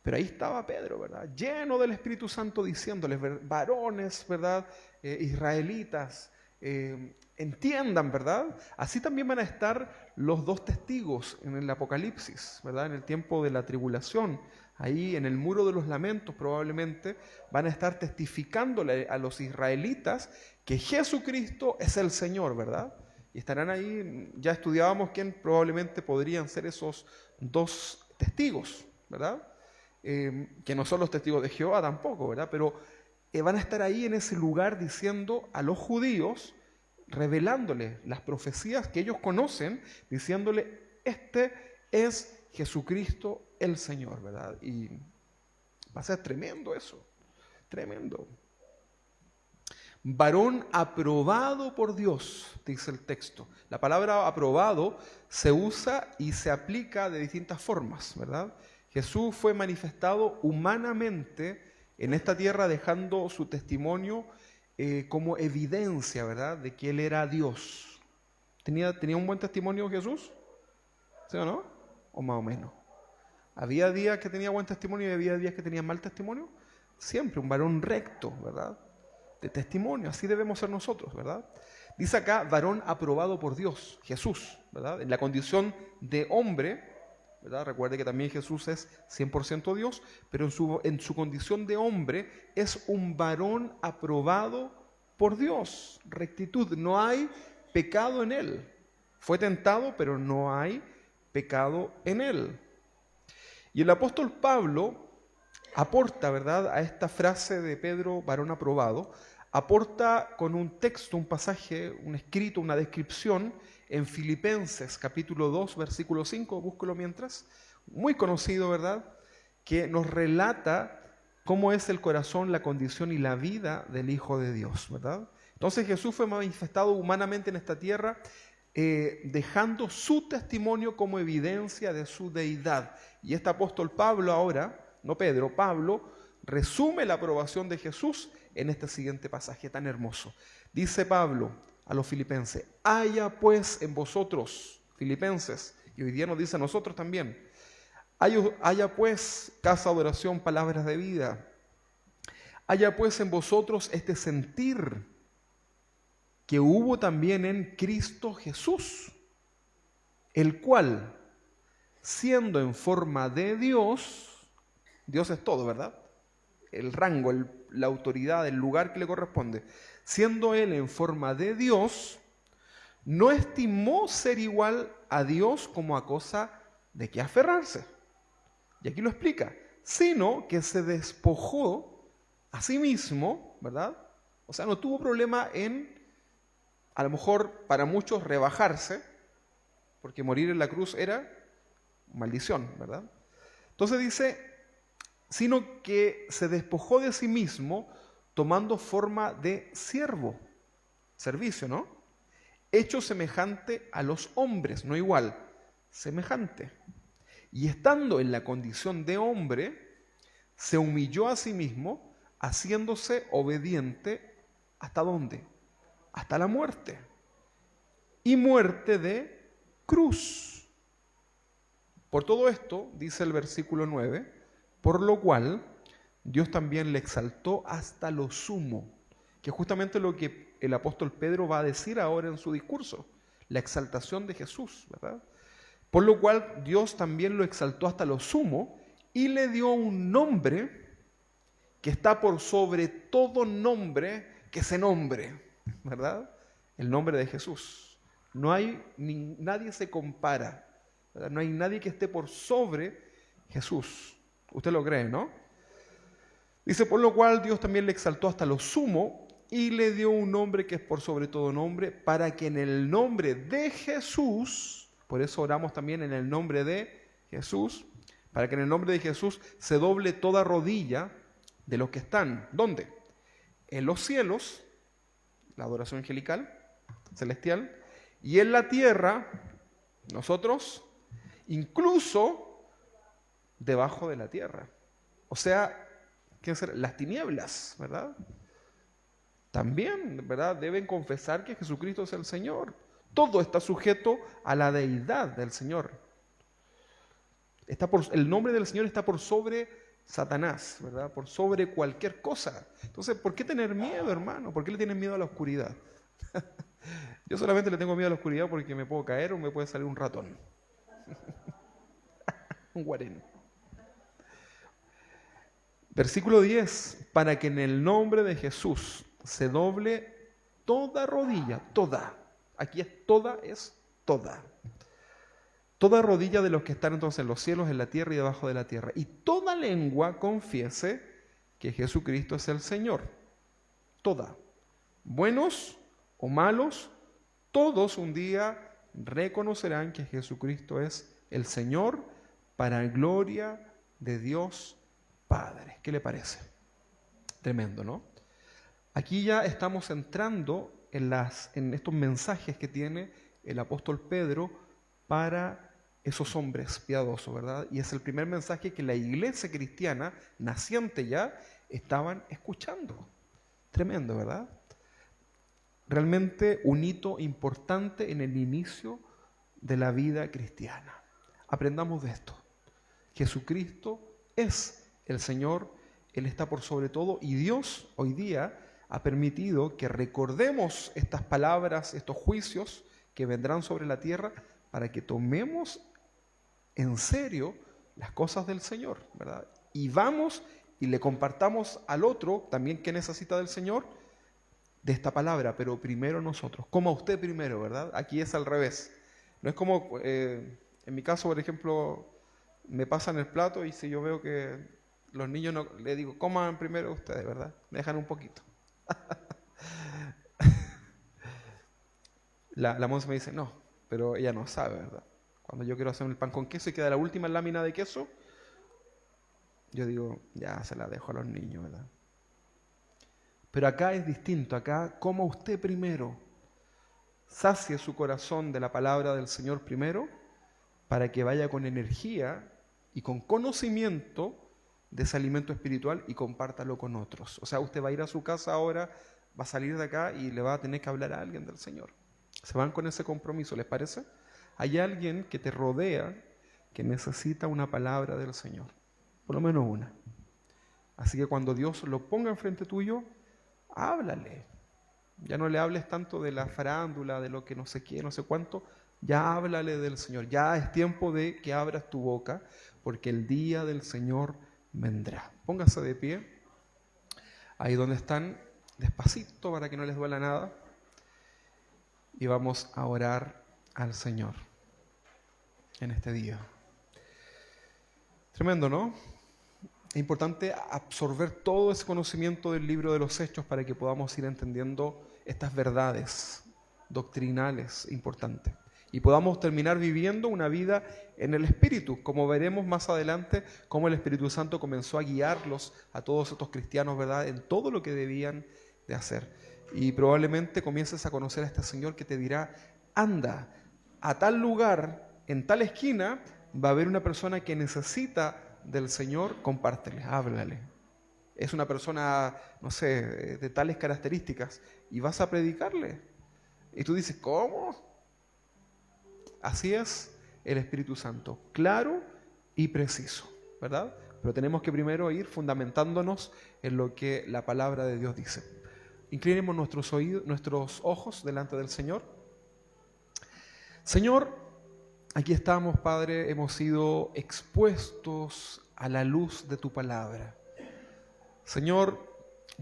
Pero ahí estaba Pedro, ¿verdad? Lleno del Espíritu Santo, diciéndoles, varones, ¿verdad? Israelitas, entiendan, ¿verdad? Así también van a estar los dos testigos en el Apocalipsis, ¿verdad? En el tiempo de la tribulación, ahí en el muro de los lamentos probablemente van a estar testificándole a los israelitas que Jesucristo es el Señor, ¿verdad? Y estarán ahí, ya estudiábamos quién probablemente podrían ser esos dos testigos, ¿verdad? Que no son los testigos de Jehová tampoco, ¿verdad? Pero van a estar ahí en ese lugar diciendo a los judíos, revelándoles las profecías que ellos conocen, diciéndole, este es Jesucristo el Señor, ¿verdad? Y va a ser tremendo eso, tremendo. Varón aprobado por Dios, dice el texto. La palabra aprobado se usa y se aplica de distintas formas, ¿verdad? Jesús fue manifestado humanamente en esta tierra dejando su testimonio como evidencia, ¿verdad?, de que Él era Dios. ¿Tenía un buen testimonio Jesús? ¿Sí o no? ¿O más o menos? ¿Había días que tenía buen testimonio y había días que tenía mal testimonio? Siempre un varón recto, ¿verdad?, de testimonio. Así debemos ser nosotros, ¿verdad? Dice acá, varón aprobado por Dios, Jesús, ¿verdad? En la condición de hombre, ¿verdad? Recuerde que también Jesús es 100% Dios, pero en su condición de hombre es un varón aprobado por Dios. Rectitud, no hay pecado en él. Fue tentado, pero no hay pecado en él. Y el apóstol Pablo aporta, ¿verdad?, a esta frase de Pedro, varón aprobado, aporta con un texto, un pasaje, un escrito, una descripción en Filipenses capítulo 2, versículo 5, búscalo mientras, muy conocido, ¿verdad?, que nos relata cómo es el corazón, la condición y la vida del Hijo de Dios, ¿verdad? Entonces Jesús fue manifestado humanamente en esta tierra, dejando su testimonio como evidencia de su deidad. Y este apóstol Pablo ahora, no Pedro, Pablo, resume la aprobación de Jesús en este siguiente pasaje tan hermoso. Dice Pablo a los filipenses, haya pues en vosotros, filipenses, y hoy día nos dice a nosotros también, haya pues casa de oración, palabras de vida, haya pues en vosotros este sentir que hubo también en Cristo Jesús, el cual, siendo en forma de Dios, Dios es todo, ¿verdad? El rango, la autoridad, el lugar que le corresponde. Siendo Él en forma de Dios, no estimó ser igual a Dios como a cosa de que aferrarse. Y aquí lo explica. Sino que se despojó a sí mismo, ¿verdad? O sea, no tuvo problema en, a lo mejor para muchos, rebajarse, porque morir en la cruz era maldición, ¿verdad? Entonces dice, sino que se despojó de sí mismo tomando forma de siervo, servicio, ¿no? Hecho semejante a los hombres, no igual, semejante. Y estando en la condición de hombre, se humilló a sí mismo, haciéndose obediente, ¿hasta dónde? Hasta la muerte. Y muerte de cruz. Por todo esto, dice el versículo 9, por lo cual Dios también le exaltó hasta lo sumo, que es justamente lo que el apóstol Pedro va a decir ahora en su discurso, la exaltación de Jesús, ¿verdad? Por lo cual Dios también lo exaltó hasta lo sumo y le dio un nombre que está por sobre todo nombre que se nombre, ¿verdad? El nombre de Jesús. No hay nadie se compara, ¿verdad? No hay nadie que esté por sobre Jesús. Usted lo cree, ¿no? Dice, por lo cual Dios también le exaltó hasta lo sumo y le dio un nombre que es por sobre todo nombre, para que en el nombre de Jesús, por eso oramos también en el nombre de Jesús, para que en el nombre de Jesús se doble toda rodilla de los que están, ¿dónde? En los cielos, la adoración angelical, celestial, y en la tierra, nosotros, incluso debajo de la tierra. O sea, ¿qué hacer? Las tinieblas, ¿verdad? también, ¿verdad? Deben confesar que Jesucristo es el Señor. Todo está sujeto a la deidad del Señor. El nombre del Señor está por sobre Satanás, ¿verdad? Por sobre cualquier cosa. Entonces, ¿por qué tener miedo, hermano? ¿Por qué le tienen miedo a la oscuridad? Yo solamente le tengo miedo a la oscuridad porque me puedo caer o me puede salir un ratón. Un guareno. Versículo 10. Para que en el nombre de Jesús se doble toda rodilla, toda. Aquí es toda. Toda rodilla de los que están entonces en los cielos, en la tierra y debajo de la tierra. Y toda lengua confiese que Jesucristo es el Señor. Toda. Buenos o malos, todos un día reconocerán que Jesucristo es el Señor para gloria de Dios Padre. ¿Qué le parece? Tremendo, ¿no? Aquí ya estamos entrando en estos mensajes que tiene el apóstol Pedro para esos hombres piadosos, ¿verdad? Y es el primer mensaje que la iglesia cristiana, naciente ya, estaban escuchando. Tremendo, ¿verdad? Realmente un hito importante en el inicio de la vida cristiana. Aprendamos de esto. Jesucristo es el Señor, Él está por sobre todo, y Dios hoy día ha permitido que recordemos estas palabras, estos juicios que vendrán sobre la tierra, para que tomemos en serio las cosas del Señor, ¿verdad? Y vamos y le compartamos al otro también que necesita del Señor de esta palabra, pero primero nosotros. Coma usted primero, ¿verdad? Aquí es al revés. No es como, en mi caso, por ejemplo, me pasan el plato y si yo veo que los niños no, le digo, coman primero ustedes, ¿verdad? Me dejan un poquito. La Monse me dice, no, pero ella no sabe, ¿verdad? Cuando yo quiero hacer el pan con queso y queda la última lámina de queso, yo digo, ya se la dejo a los niños, ¿verdad? Pero acá es distinto, acá coma usted primero, sacie su corazón de la palabra del Señor primero, para que vaya con energía y con conocimiento de ese alimento espiritual y compártalo con otros. O sea, usted va a ir a su casa ahora, va a salir de acá y le va a tener que hablar a alguien del Señor. Se van con ese compromiso, ¿les parece? Hay alguien que te rodea que necesita una palabra del Señor, por lo menos una. Así que cuando Dios lo ponga enfrente tuyo, háblale. Ya no le hables tanto de la farándula, de lo que no sé qué, no sé cuánto. Ya háblale del Señor. Ya es tiempo de que abras tu boca, porque el día del Señor vendrá. Póngase de pie, ahí donde están, despacito para que no les duela nada. Y vamos a orar al Señor en este día. Tremendo, ¿no? Es importante absorber todo ese conocimiento del libro de los Hechos para que podamos ir entendiendo estas verdades doctrinales importantes y podamos terminar viviendo una vida en el Espíritu, como veremos más adelante cómo el Espíritu Santo comenzó a guiarlos a todos estos cristianos, ¿verdad?, en todo lo que debían de hacer. Y probablemente comiences a conocer a este Señor que te dirá, anda a tal lugar, en tal esquina, va a haber una persona que necesita del Señor, compártele, háblale. Es una persona, no sé, de tales características y vas a predicarle. Y tú dices, ¿cómo? Así es el Espíritu Santo, claro y preciso, ¿verdad? Pero tenemos que primero ir fundamentándonos en lo que la palabra de Dios dice. Inclinemos nuestros ojos delante del Señor. Señor, aquí estamos, Padre, hemos sido expuestos a la luz de tu palabra. Señor,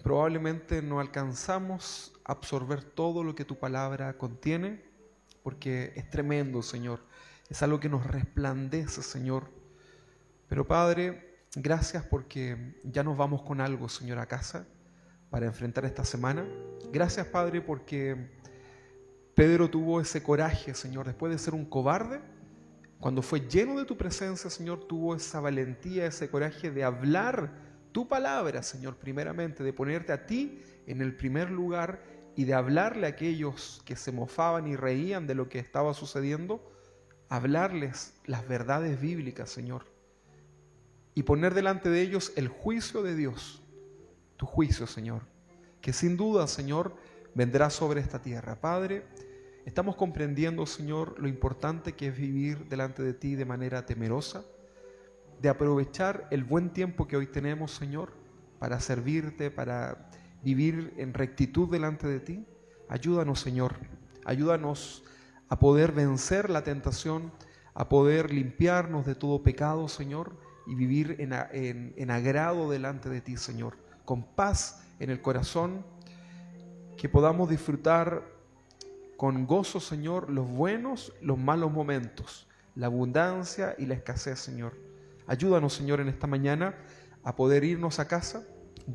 probablemente no alcanzamos a absorber todo lo que tu palabra contiene, porque es tremendo, Señor. Es algo que nos resplandece, Señor. Pero, Padre, gracias porque ya nos vamos con algo, Señor, a casa para enfrentar esta semana. Gracias, Padre, porque Pedro tuvo ese coraje, Señor, después de ser un cobarde. Cuando fue lleno de tu presencia, Señor, tuvo esa valentía, ese coraje de hablar tu palabra, Señor, primeramente, de ponerte a ti en el primer lugar y de hablarle a aquellos que se mofaban y reían de lo que estaba sucediendo, hablarles las verdades bíblicas, Señor, y poner delante de ellos el juicio de Dios, tu juicio, Señor, que sin duda, Señor, vendrá sobre esta tierra. Padre, estamos comprendiendo, Señor, lo importante que es vivir delante de ti de manera temerosa, de aprovechar el buen tiempo que hoy tenemos, Señor, para servirte, para vivir en rectitud delante de ti. Ayúdanos, Señor, ayúdanos a poder vencer la tentación, a poder limpiarnos de todo pecado, Señor, y vivir en agrado delante de ti, Señor, con paz en el corazón, que podamos disfrutar con gozo, Señor, los buenos, los malos momentos, la abundancia y la escasez, Señor. Ayúdanos, Señor, en esta mañana a poder irnos a casa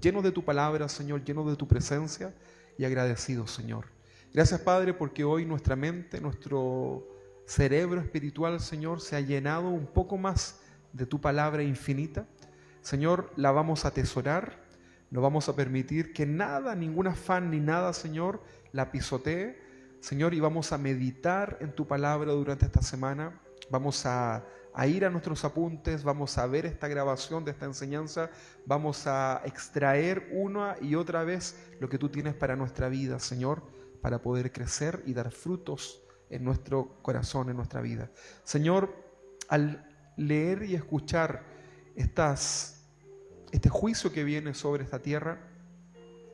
llenos de tu palabra, Señor, llenos de tu presencia y agradecidos, Señor. Gracias, Padre, porque hoy nuestra mente, nuestro cerebro espiritual, Señor, se ha llenado un poco más de tu palabra infinita. Señor, la vamos a atesorar, no vamos a permitir que nada, ningún afán ni nada, Señor, la pisotee, Señor, y vamos a meditar en tu palabra durante esta semana. Vamos a ir a nuestros apuntes, vamos a ver esta grabación de esta enseñanza, vamos a extraer una y otra vez lo que tú tienes para nuestra vida, Señor, para poder crecer y dar frutos en nuestro corazón, en nuestra vida. Señor, al leer y escuchar este juicio que viene sobre esta tierra,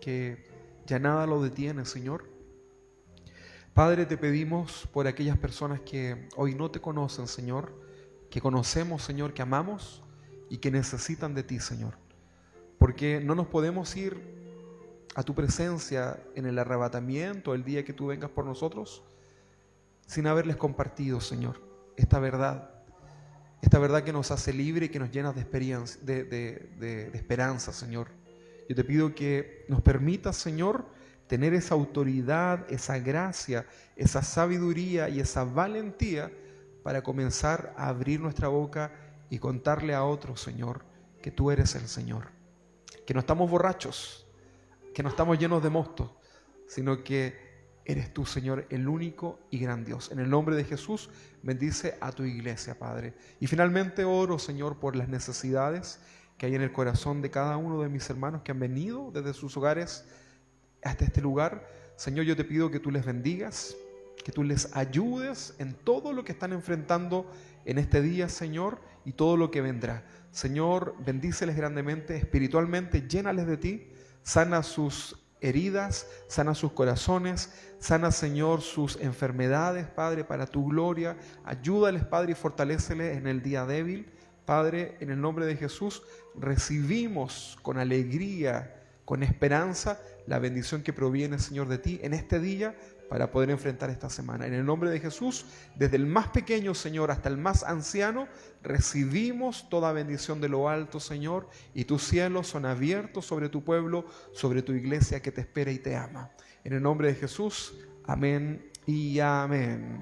que ya nada lo detiene, Señor. Padre, te pedimos por aquellas personas que hoy no te conocen, Señor, que conocemos, Señor, que amamos y que necesitan de ti, Señor. Porque no nos podemos ir a tu presencia en el arrebatamiento, el día que tú vengas por nosotros, sin haberles compartido, Señor, esta verdad que nos hace libre y que nos llena de esperanza, Señor. Yo te pido que nos permitas, Señor, tener esa autoridad, esa gracia, esa sabiduría y esa valentía para comenzar a abrir nuestra boca y contarle a otros, Señor, que tú eres el Señor. Que no estamos borrachos, que no estamos llenos de mosto, sino que eres tú, Señor, el único y gran Dios. En el nombre de Jesús, bendice a tu iglesia, Padre. Y finalmente oro, Señor, por las necesidades que hay en el corazón de cada uno de mis hermanos que han venido desde sus hogares hasta este lugar. Señor, yo te pido que tú les bendigas, que tú les ayudes en todo lo que están enfrentando en este día, Señor, y todo lo que vendrá. Señor, bendíceles grandemente, espiritualmente, llénales de ti, sana sus heridas, sana sus corazones, sana, Señor, sus enfermedades, Padre, para tu gloria. Ayúdales, Padre, y fortaléceles en el día débil. Padre, en el nombre de Jesús, recibimos con alegría, con esperanza, la bendición que proviene, Señor, de ti en este día para poder enfrentar esta semana. En el nombre de Jesús, desde el más pequeño, Señor, hasta el más anciano, recibimos toda bendición de lo alto, Señor, y tus cielos son abiertos sobre tu pueblo, sobre tu iglesia que te espera y te ama. En el nombre de Jesús, amén y amén.